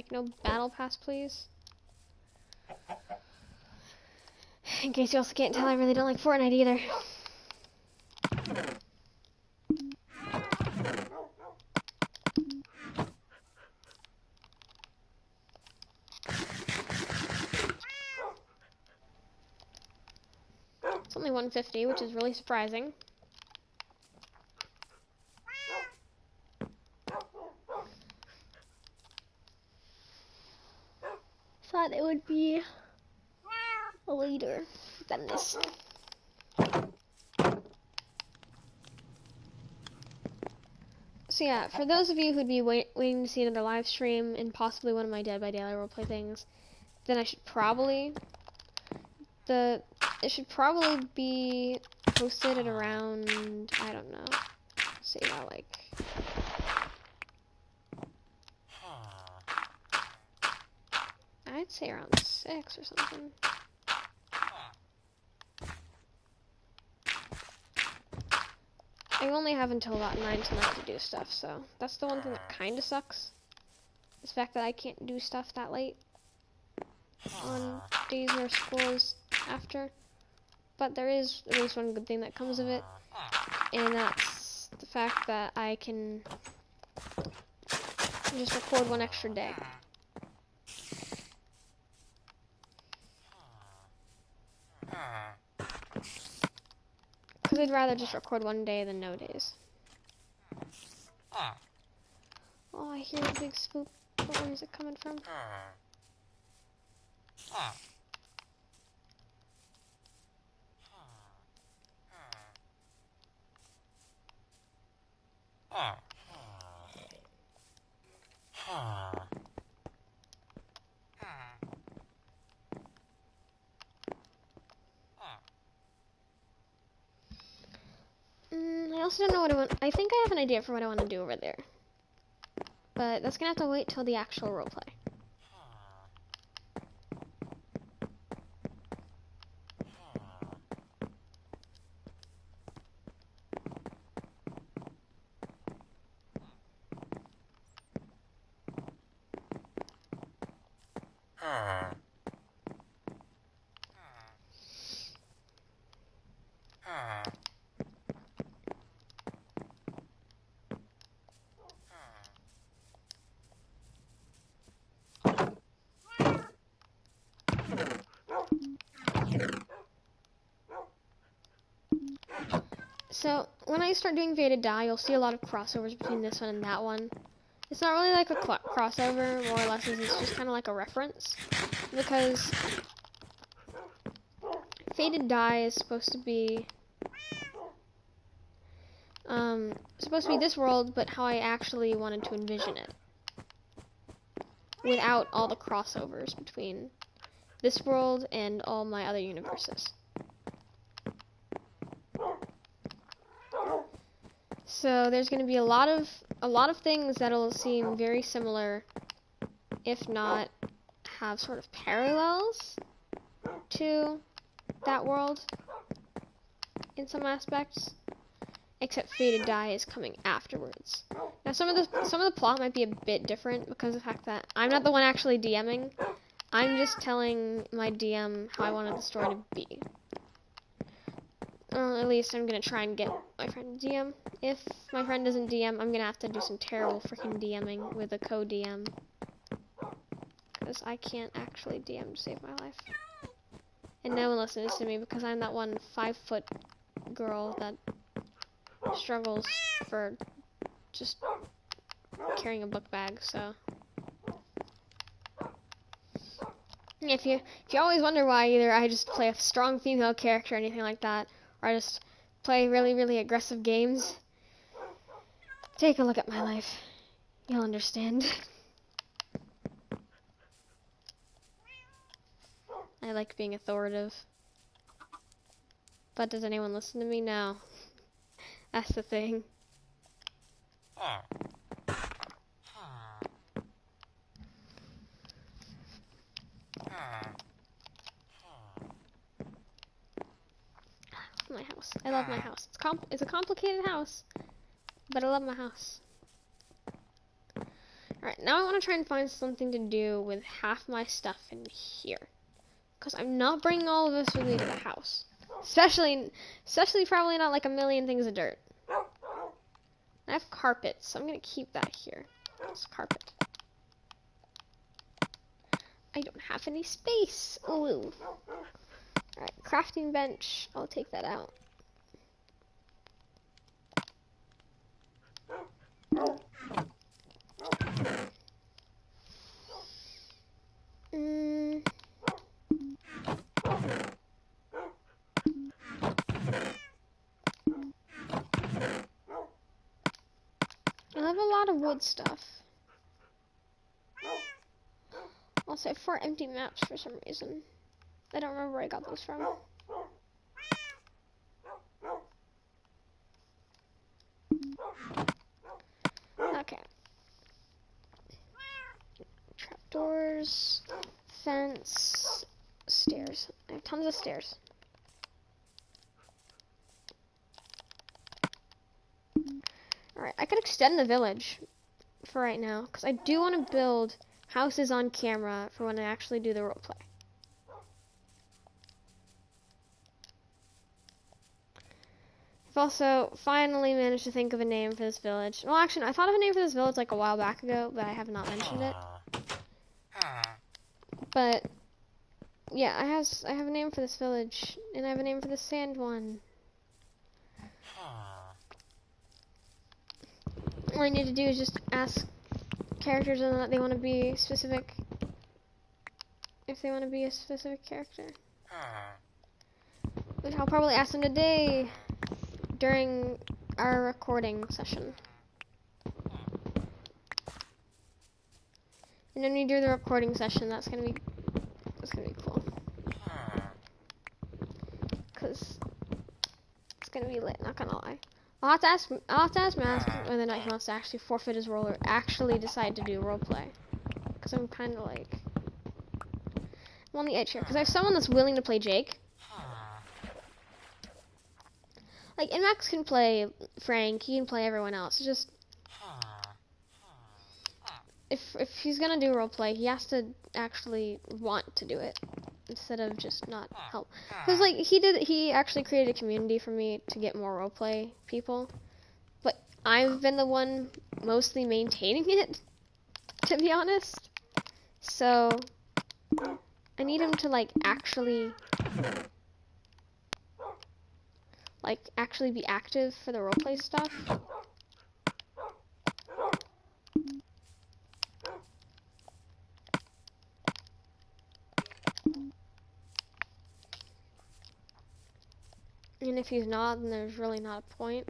Like, no battle pass, please. In case you also can't tell, I really don't like Fortnite either. It's only 150, which is really surprising. Thought it would be later than this. So yeah, for those of you who'd be waiting to see another live stream and possibly one of my Dead by Daylight roleplay things, then it should probably be posted at around, I don't know, say like I'd say around 6 or something. I only have until about 9 tonight to do stuff, so that's the one thing that kind of sucks. Is the fact that I can't do stuff that late on days where school is after. But there is at least one good thing that comes of it, and that's the fact that I can just record one extra day. Because I'd rather just record one day than no days. Oh, I hear a big spook. Where is it coming from? I also don't know what I want. I think I have an idea for what I want to do over there. But that's gonna have to wait till the actual roleplay. So, when I start doing Faded Die, you'll see a lot of crossovers between this one and that one. It's not really like a crossover, more or less, it's just kind of like a reference. Because Faded Die is supposed to be this world, but how I actually wanted to envision it. Without all the crossovers between this world and all my other universes. So there's going to be a lot of things that'll seem very similar, if not have sort of parallels to that world in some aspects. Except Faded Die is coming afterwards. Now some of the plot might be a bit different because of the fact that I'm not the one actually DMing. I'm just telling my DM how I wanted the story to be. At least I'm gonna try and get my friend to DM. If my friend doesn't DM, I'm gonna have to do some terrible freaking DMing with a co-DM. Because I can't actually DM to save my life. And no one listens to me because I'm that one 5-foot girl that struggles for just carrying a book bag, so. If you always wonder why either I just play a strong female character or anything like that, or I just play really, really aggressive games, take a look at my life. You'll understand. I like being authoritative. But does anyone listen to me? No. That's the thing. My house. I love my house. It's a complicated house, but I love my house. Alright, now I want to try and find something to do with half my stuff in here. Because I'm not bringing all of this with me to the house. Especially probably not like a million things of dirt. I have carpet, so I'm going to keep that here. It's carpet. I don't have any space. Ooh. Alright, crafting bench. I'll take that out. I have a lot of wood stuff. Also, I have 4 empty maps for some reason. I don't remember where I got those from. Okay. Trapdoors, fence, stairs. I have tons of stairs. Alright, I could extend the village for right now, because I do want to build houses on camera for when I actually do the roleplay. I've also finally managed to think of a name for this village. Well, actually, I thought of a name for this village like a while back ago, but I have not mentioned it. But yeah, I have a name for this village, and I have a name for the sand one. All I need to do is just ask characters whether or not they want to be specific. If they want to be a specific character, which I'll probably ask them today during our recording session. And when we do the recording session, that's gonna be cool. Cause it's gonna be lit. Not gonna lie. I'll have to ask Mask whether or not he wants to actually forfeit his role or actually decide to do roleplay. Cause I'm kind of like I'm on the edge here. Cause I have someone that's willing to play Jake. Like, and Max can play Frank. He can play everyone else. It's just if he's gonna do roleplay, he has to actually want to do it instead of just not help. Because like he actually created a community for me to get more roleplay people, but I've been the one mostly maintaining it, to be honest. So I need him to actually be active for the roleplay stuff. And if he's not, then there's really not a point.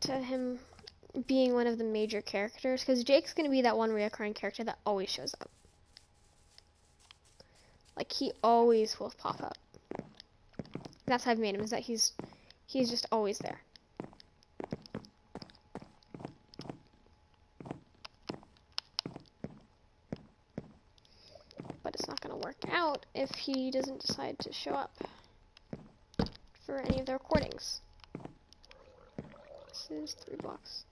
To him being one of the major characters, because Jake's going to be that one reoccurring character that always shows up. Like, he always will pop up. That's how I've made him, is that he's just always there. But it's not going to work out if he doesn't decide to show up for any of the recordings. This is 3 blocks.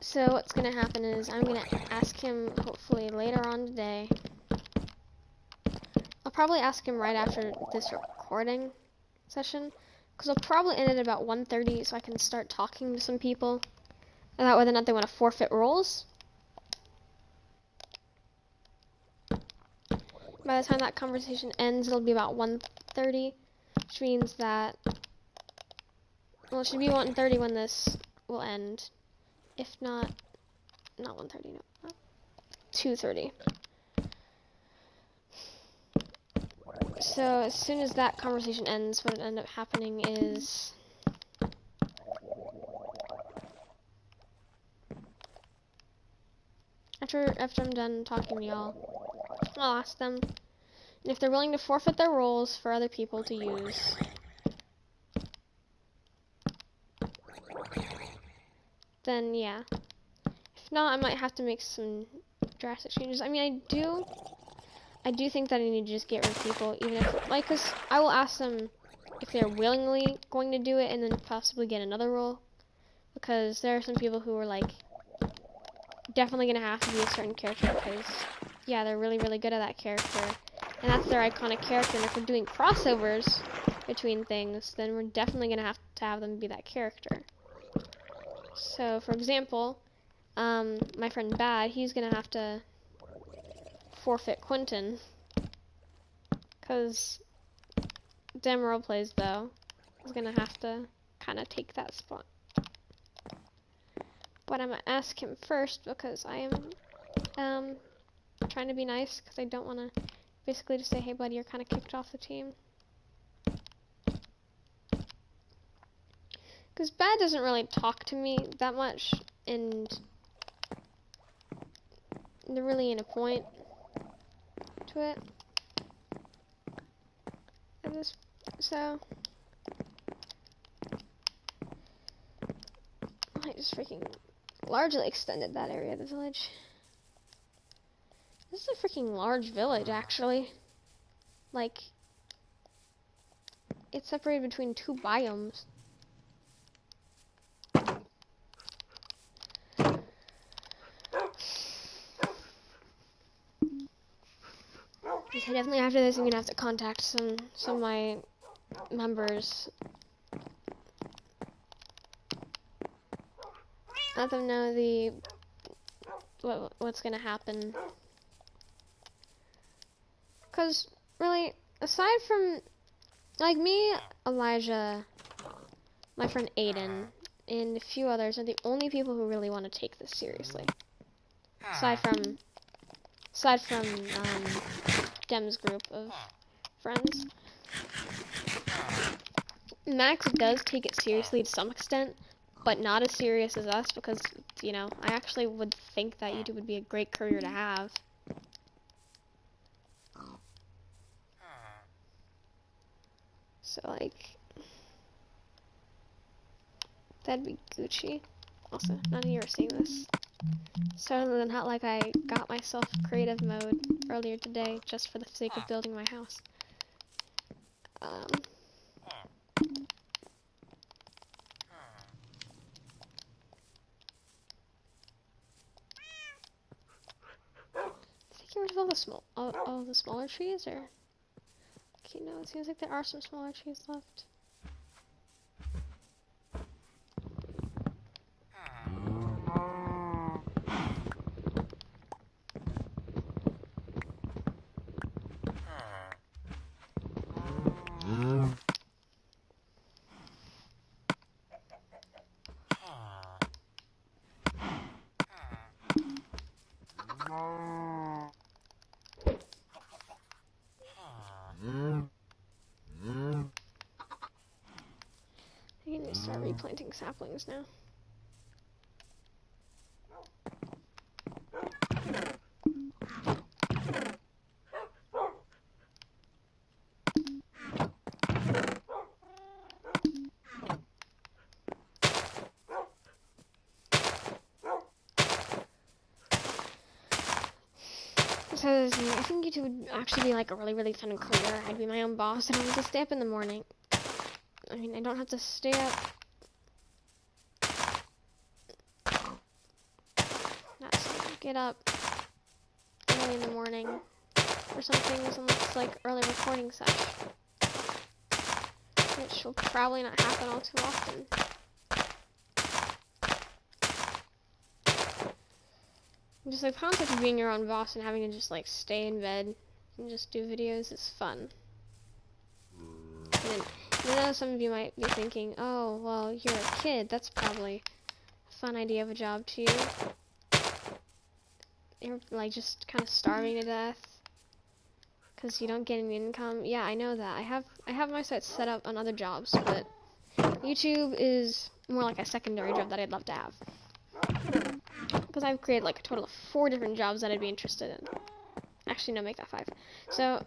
So what's going to happen is I'm going to ask him hopefully later on today. I'll probably ask him right after this recording session, because I'll probably end at about 1:30 so I can start talking to some people about whether or not they want to forfeit roles. By the time that conversation ends, it'll be about 1:30, which means that, well, it should be 1:30 when this will end. If not 1:30, no, 2:30. So as soon as that conversation ends, what will end up happening is after I'm done talking to y'all, I'll ask them, and if they're willing to forfeit their roles for other people to use, then yeah. If not, I might have to make some drastic changes. I mean, I do think that I need to just get rid of people, even if, because I will ask them if they're willingly going to do it and then possibly get another role, because there are some people who are like definitely gonna have to be a certain character because yeah, they're really really good at that character and that's their iconic character, and if we're doing crossovers between things, then we're definitely gonna have to have them be that character. So for example, my friend Bad, he's gonna have to forfeit Quentin because Dem Roleplays though is gonna have to kind of take that spot. But I'm gonna ask him first because I am trying to be nice because I don't want to basically just say, hey buddy, you're kind of kicked off the team. Because Bad doesn't really talk to me that much, and there really ain't a point to it. So I just freaking largely extended that area of the village. This is a freaking large village, actually. Like, it's separated between 2 biomes. So definitely after this, I'm gonna have to contact some of my members. Let them know what's gonna happen. Cause really, aside from like me, Elijah, my friend Aiden, and a few others are the only people who really want to take this seriously. Aside from Dem's group of friends. Max does take it seriously to some extent, but not as serious as us because, you know, I actually would think that YouTube would be a great career to have. So, like, that'd be Gucci. Also, none of you are seeing this. Certainly not like I got myself creative mode earlier today just for the sake of building my house. I think you were all the smaller trees, or okay, no, it seems like there are some smaller trees left. I need to start replanting saplings now. Because I think YouTube would actually be like a really, really fun career. I'd be my own boss and I would just stay up in the morning. I mean, I don't have to stay up. Get up early in the morning for some things unless it's like early recording session. Which will probably not happen all too often. Just like the concept of being your own boss and having to just like stay in bed and just do videos is fun. And then, I know some of you might be thinking, oh, well, you're a kid. That's probably a fun idea of a job to you. You're like just kind of starving to death because you don't get any income. Yeah, I know that. I have my sights set up on other jobs, but YouTube is more like a secondary job that I'd love to have. Because I've created like a total of 4 different jobs that I'd be interested in. Actually, no, make that 5. So,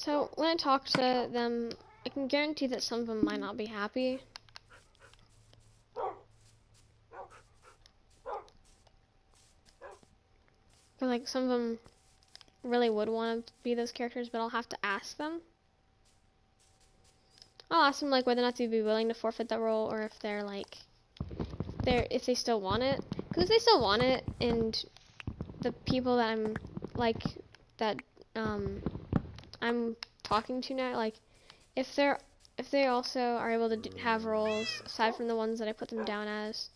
So when I talk to them, I can guarantee that some of them might not be happy. But like some of them really would want to be those characters, but I'll have to ask them. I'll ask them like whether or not they'd be willing to forfeit that role, or if they're like, if they still want it. Because if they still want it, and the people that I'm like that I'm talking to now, like if they also are able to have roles aside from the ones that I put them down as.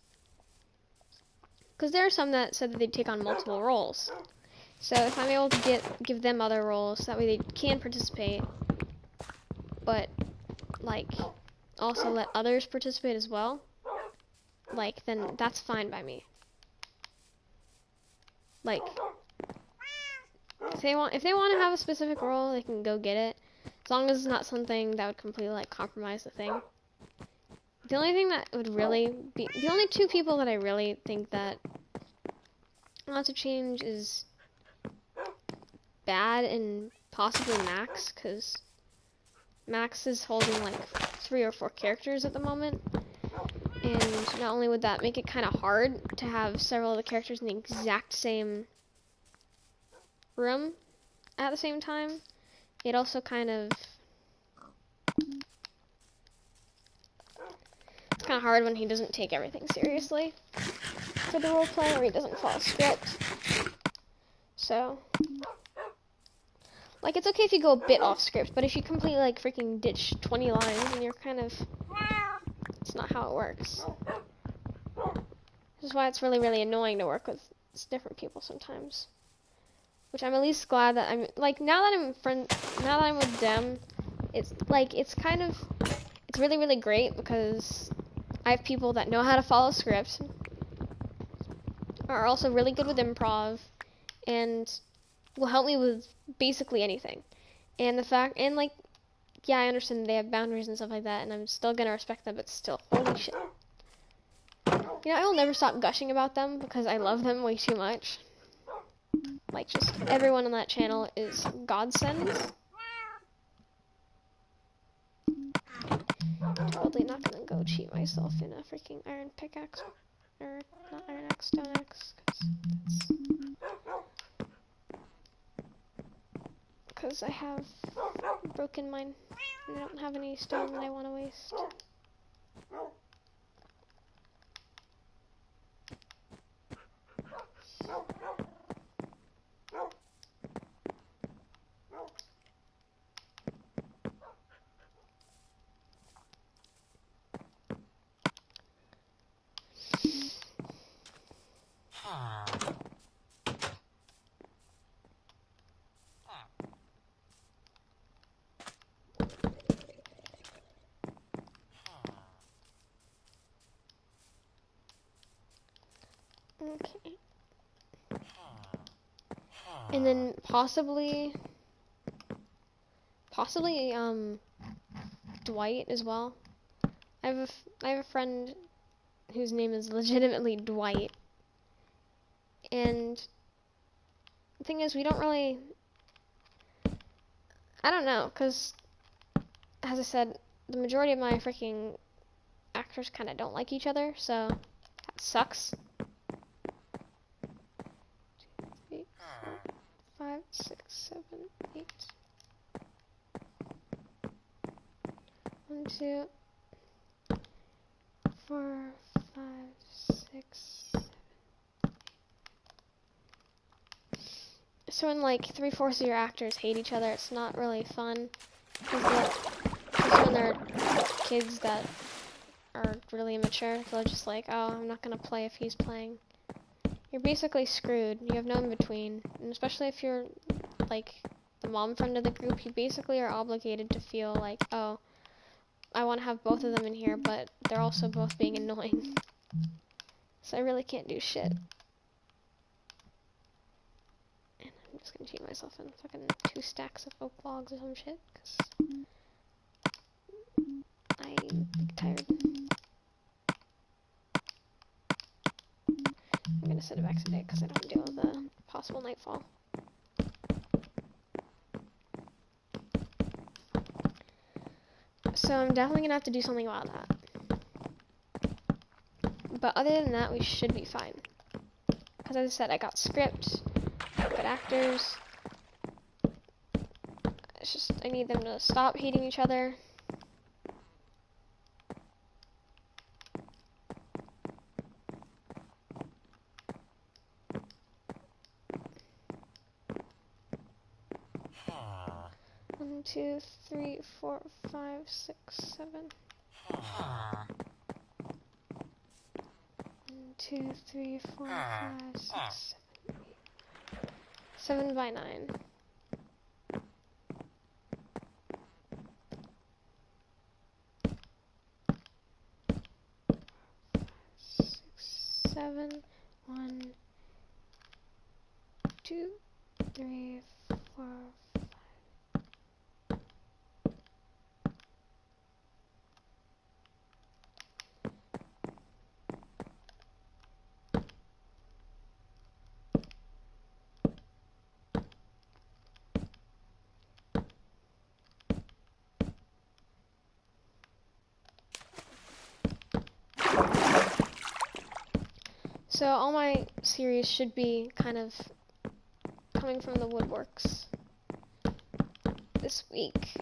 Because there are some that said that they'd take on multiple roles. So if I'm able to give them other roles, that way they can participate, but like also let others participate as well, like then that's fine by me. Like if they want to have a specific role, they can go get it, as long as it's not something that would completely like compromise the thing. The only thing that would really be, the only two people that I really think that want to change is Bad and possibly Max, because Max is holding like 3 or 4 characters at the moment, and not only would that make it kind of hard to have several of the characters in the exact same room at the same time, it also kind of, it's kind of hard when he doesn't take everything seriously for the roleplay, or he doesn't follow script. So like, it's okay if you go a bit off script, but if you completely like freaking ditch 20 lines, and you're kind of, it's not how it works. This is why it's really, really annoying to work with different people sometimes. Which I'm at least glad that I'm, like, now that I'm with them, it's like, it's kind of, it's really, really great because I have people that know how to follow scripts, are also really good with improv, and will help me with basically anything. And the fact, and like, yeah, I understand they have boundaries and stuff like that, and I'm still gonna respect them, but still, holy shit. You know, I will never stop gushing about them because I love them way too much. Like, just everyone on that channel is godsends. Totally not gonna go cheat myself in a freaking iron pickaxe, or not iron axe, stone axe, because I have broken mine, and I don't have any stone that I want to waste. Okay. And then possibly, Dwight as well. I have a friend whose name is legitimately Dwight. And the thing is, we don't really, I don't know, because, as I said, the majority of my freaking actors kind of don't like each other, so that sucks. 2, 3, 4, 5, 6, 7, 8. 1, 2, 4, 5, 6, 7. So when like 3/4 of your actors hate each other, it's not really fun. Because when they're kids that are really immature, they're just like, oh, I'm not gonna play if he's playing. You're basically screwed. You have no in between, and especially if you're like the mom friend of the group, you basically are obligated to feel like, oh, I want to have both of them in here, but they're also both being annoying. So I really can't do shit. And I'm just gonna cheat myself in fucking 2 stacks of oak logs or some shit, because I'm tired. I'm gonna set it back today because I don't deal with the possible nightfall. So I'm definitely gonna have to do something about that. But other than that, we should be fine. Because as I said, I got script, good actors. It's just, I need them to stop hating each other. One, two, three, four, five, six, seven. 1, 2, 3, 4, 5, 6, 7, 8. 7 by 9. 6, 7. 1, 2, 3, 4. So all my series should be kind of coming from the woodworks this week.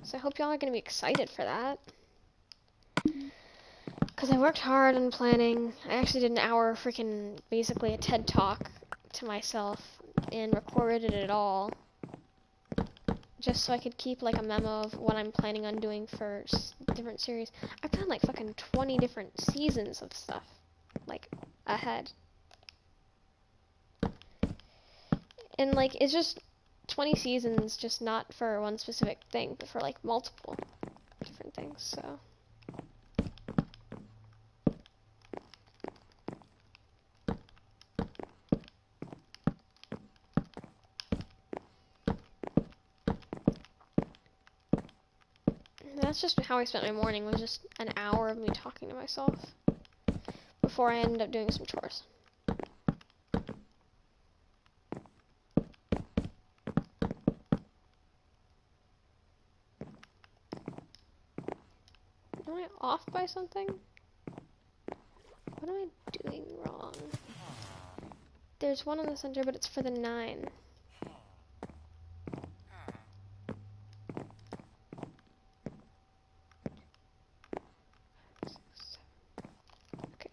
So I hope y'all are going to be excited for that. Because I worked hard on planning. I actually did an hour freaking, basically a TED Talk to myself and recorded it all. Just so I could keep like a memo of what I'm planning on doing for different series. I've done like fucking 20 different seasons of stuff. Like, ahead. And like, it's just 20 seasons, just not for one specific thing, but for like multiple different things, so. And that's just how I spent my morning, was just an hour of me talking to myself before I ended up doing some chores. Am I off by something? What am I doing wrong? There's one in the center, but it's for the 9. Okay.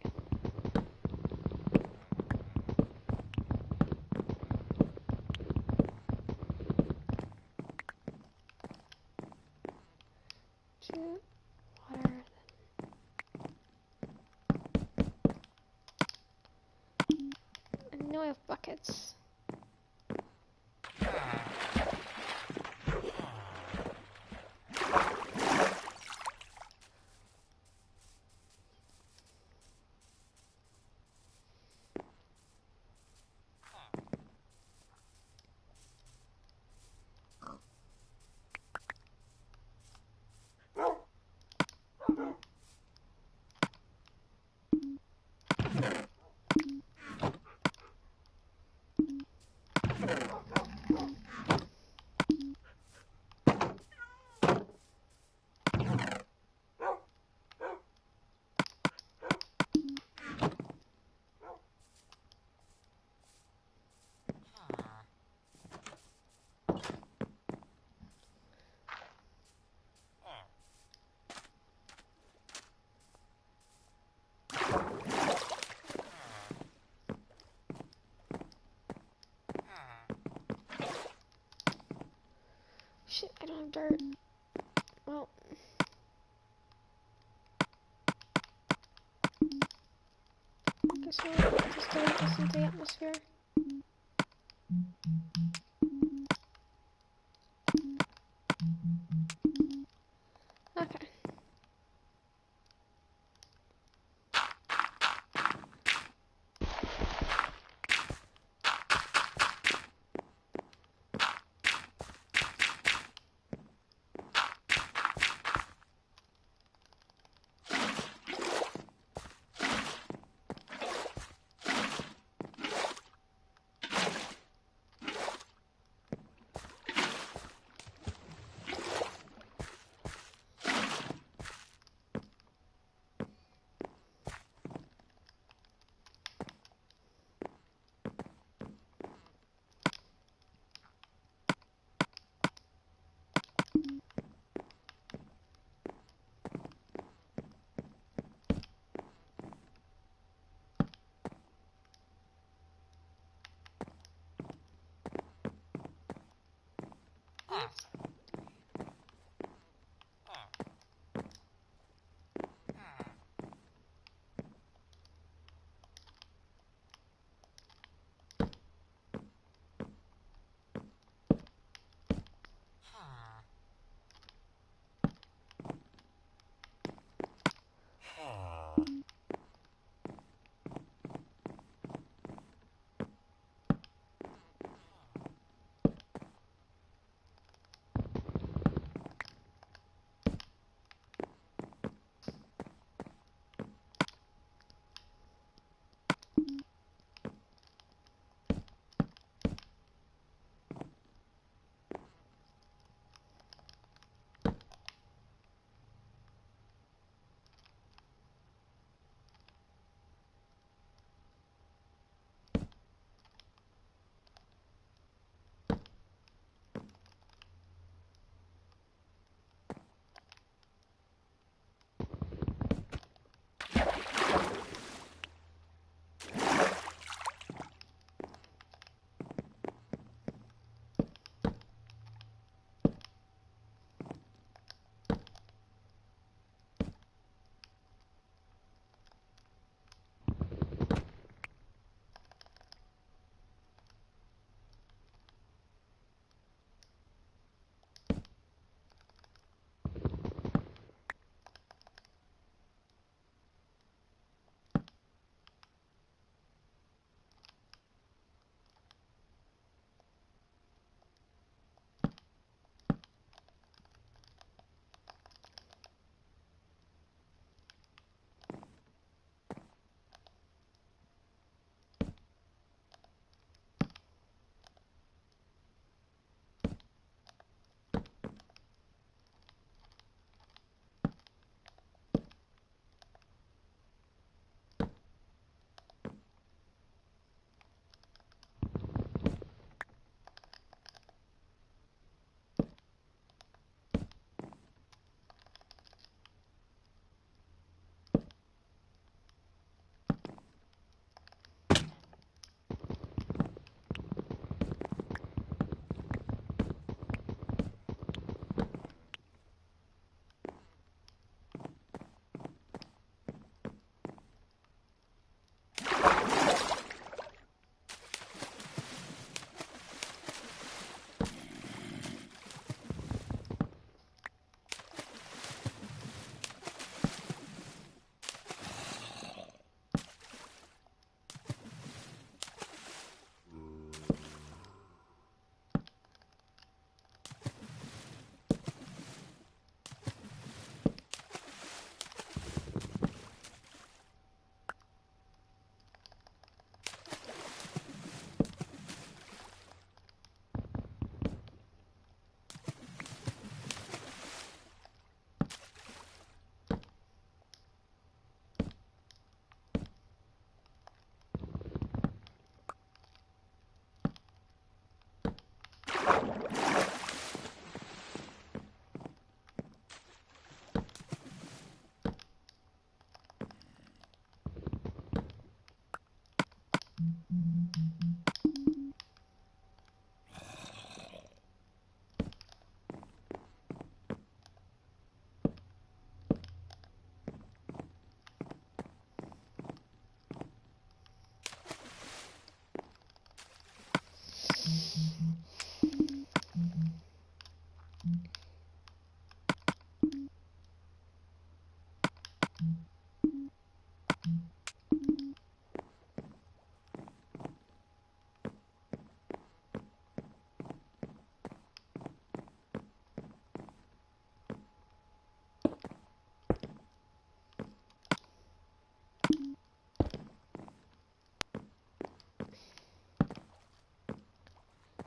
Two, water. I know I have buckets. Shit, I don't have dirt. Well. Guess we'll just delete this into the atmosphere. Okay. What?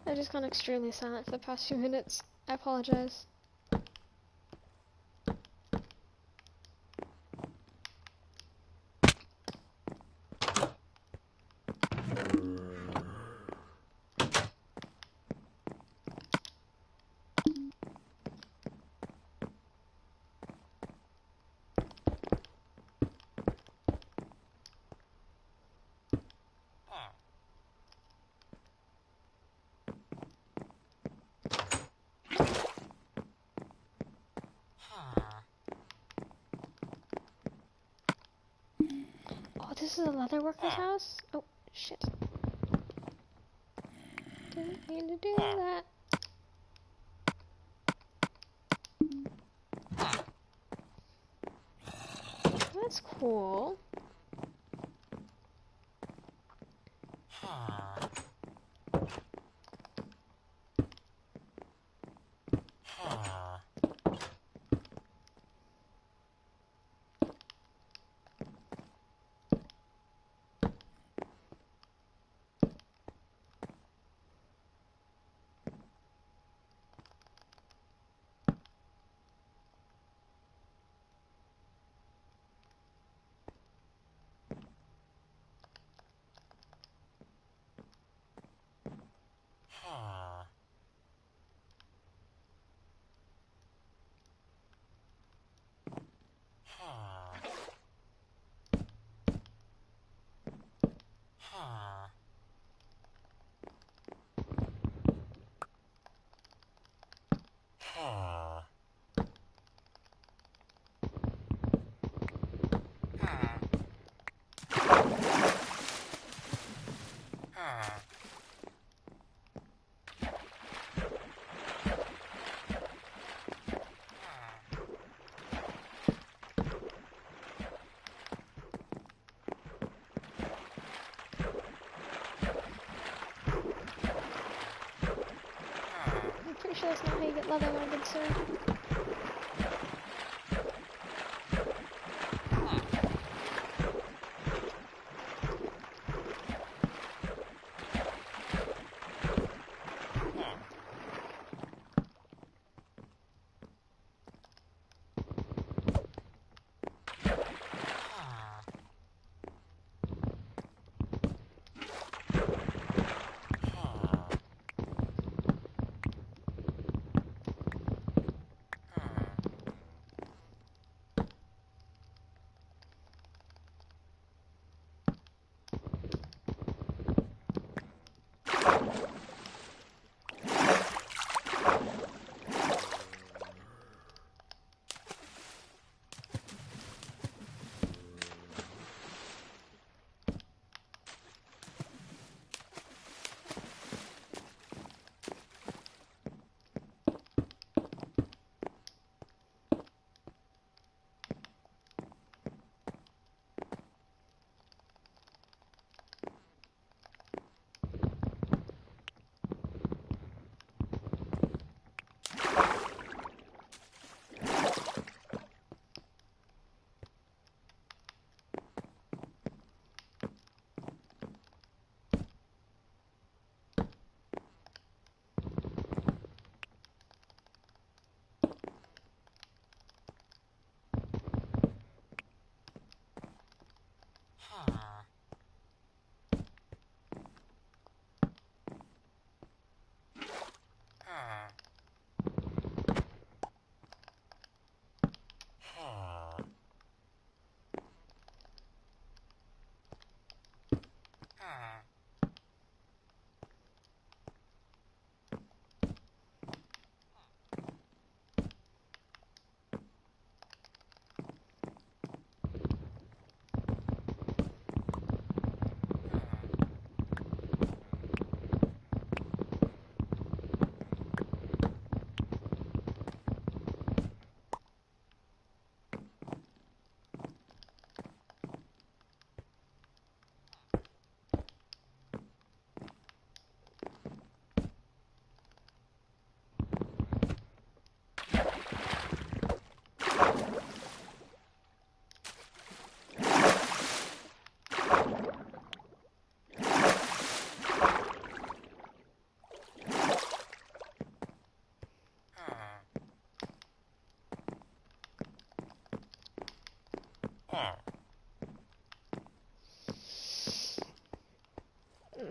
I've just gone extremely silent for the past few minutes. I apologize. this is a leather worker's house? Oh, shit. Didn't mean to do that. That's cool. I'm pretty sure that's not how you get leather, my good sir.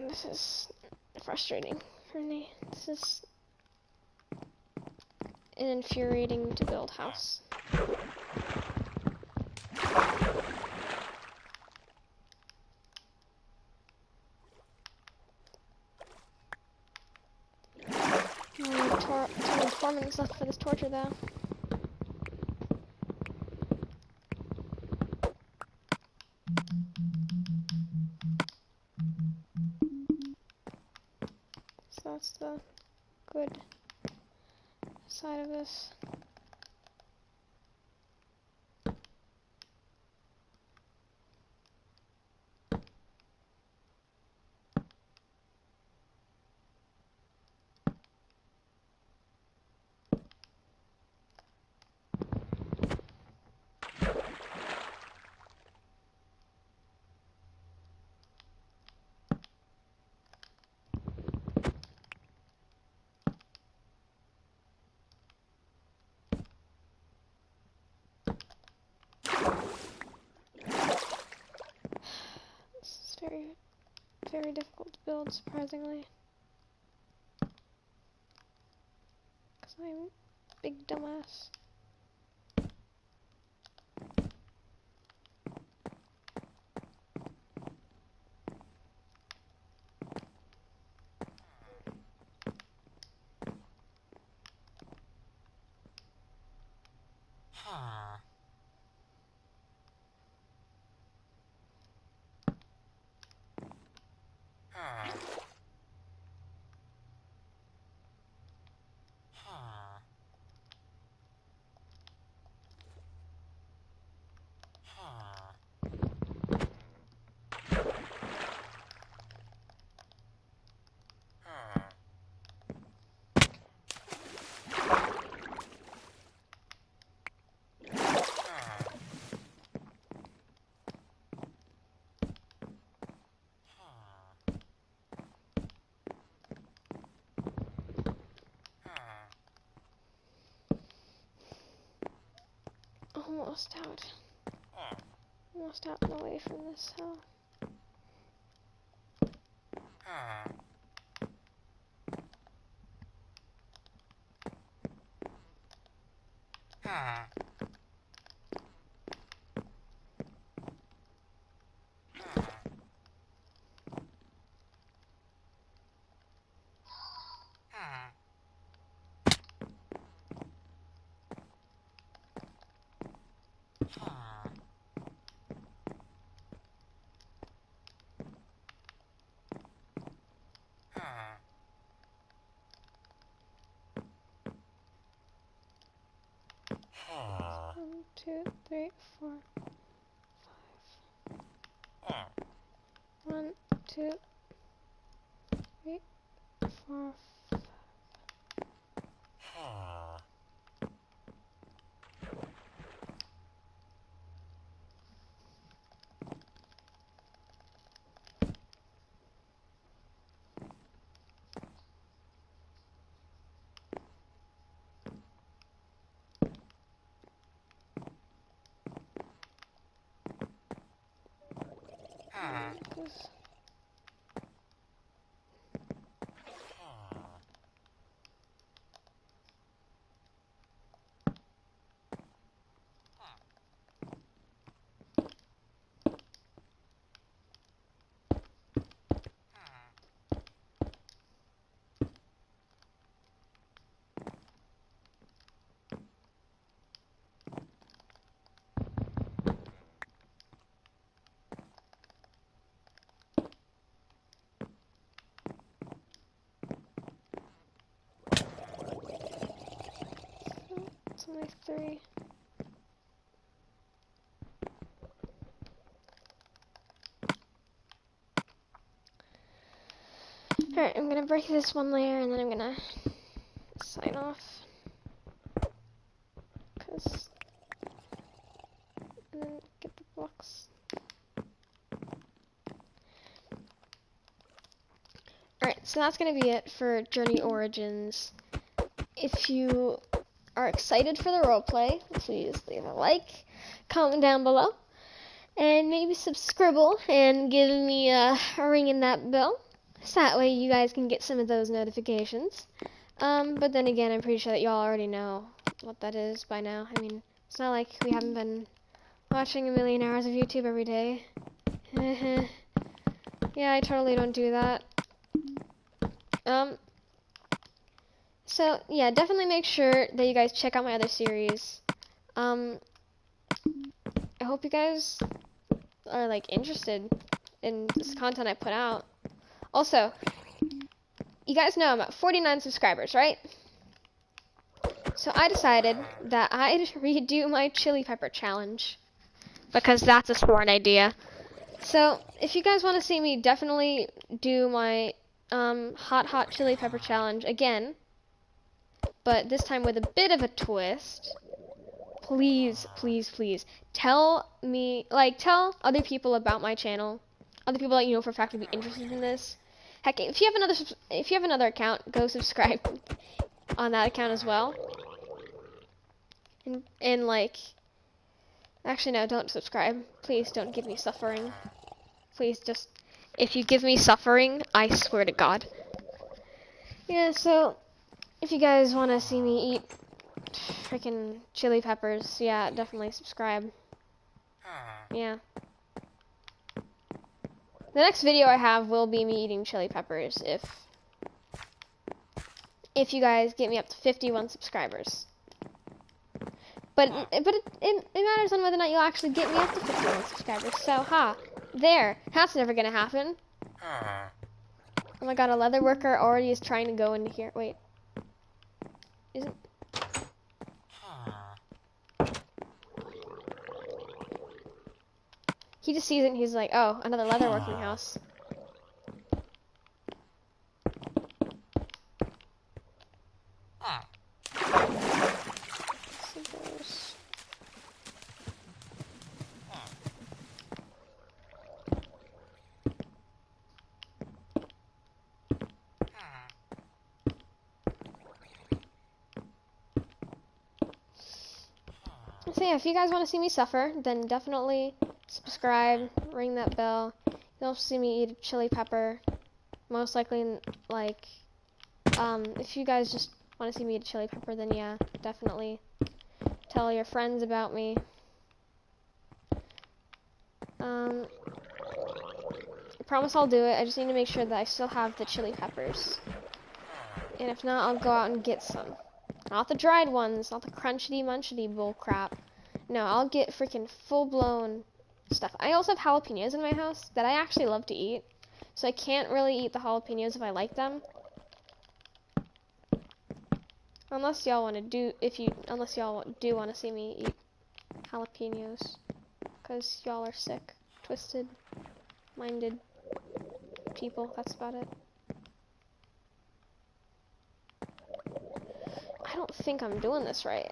This is frustrating for me. This is infuriating to build house. Only 4 minutes left for this torture, though. that's the good side of this. This is very difficult to build, surprisingly. Because I'm a big dumbass. Almost out. Almost out and away from this hill. One, two, three, four, five. One, two, three, four, five. This. It's only three. Alright, I'm gonna break this one layer and then I'm gonna sign off. And then get the blocks. Alright, so that's gonna be it for Journey Origins. If you are excited for the roleplay, please leave a like, comment down below, and maybe subscribe and give me a ring in that bell, so that way you guys can get some of those notifications. But then again, I'm pretty sure that y'all already know what that is by now. I mean, it's not like we haven't been watching a million hours of YouTube every day. Yeah, I totally don't do that. So, yeah, definitely make sure that you guys check out my other series. I hope you guys are, like, interested in this content I put out. Also, you guys know I'm at 49 subscribers, right? So I decided that I'd redo my chili pepper challenge because that's a smart idea. So if you guys want to see me definitely do my hot chili pepper challenge again, but this time with a bit of a twist, please, please, please tell me, tell other people about my channel, other people that you know for a fact would be interested in this. Heck, if you have another account, go subscribe on that account as well. And like, actually no, don't subscribe. Please don't give me suffering. Please just, if you give me suffering, I swear to God. Yeah, so if you guys want to see me eat freaking chili peppers, yeah, definitely subscribe. Yeah. The next video I have will be me eating chili peppers if you guys get me up to 51 subscribers. But it matters on whether or not you'll actually get me up to 51 subscribers. So, there. That's never gonna happen. Oh my god, a leather worker already is trying to go into here. Wait. Isn't... He just sees it and he's like, oh, another leather working house. So yeah, if you guys want to see me suffer, then definitely subscribe, ring that bell. You'll also see me eat a chili pepper. Most likely, like, if you guys just want to see me eat a chili pepper, then yeah, definitely tell your friends about me. I promise I'll do it. I just need to make sure that I still have the chili peppers. And if not, I'll go out and get some. Not the dried ones, not the crunchity munchity bull crap. No, I'll get freaking full-blown stuff. I also have jalapenos in my house that I actually love to eat. So I can't really eat the jalapenos if I like them. Unless y'all want to do, unless y'all do want to see me eat jalapenos. Because y'all are sick, twisted, minded people. That's about it. I don't think I'm doing this right.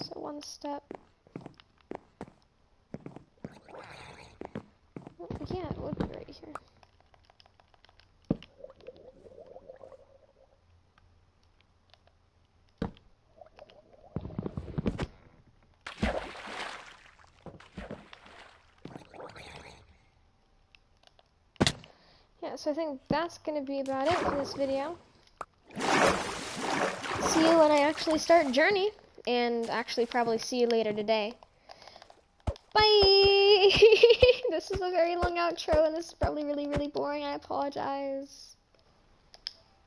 So one step. Yeah, it would be right here. Yeah, so I think that's going to be about it for this video. See you when I actually start Journey, and actually probably see you later today. Bye! This is a very long outro, and this is probably really, really boring. I apologize.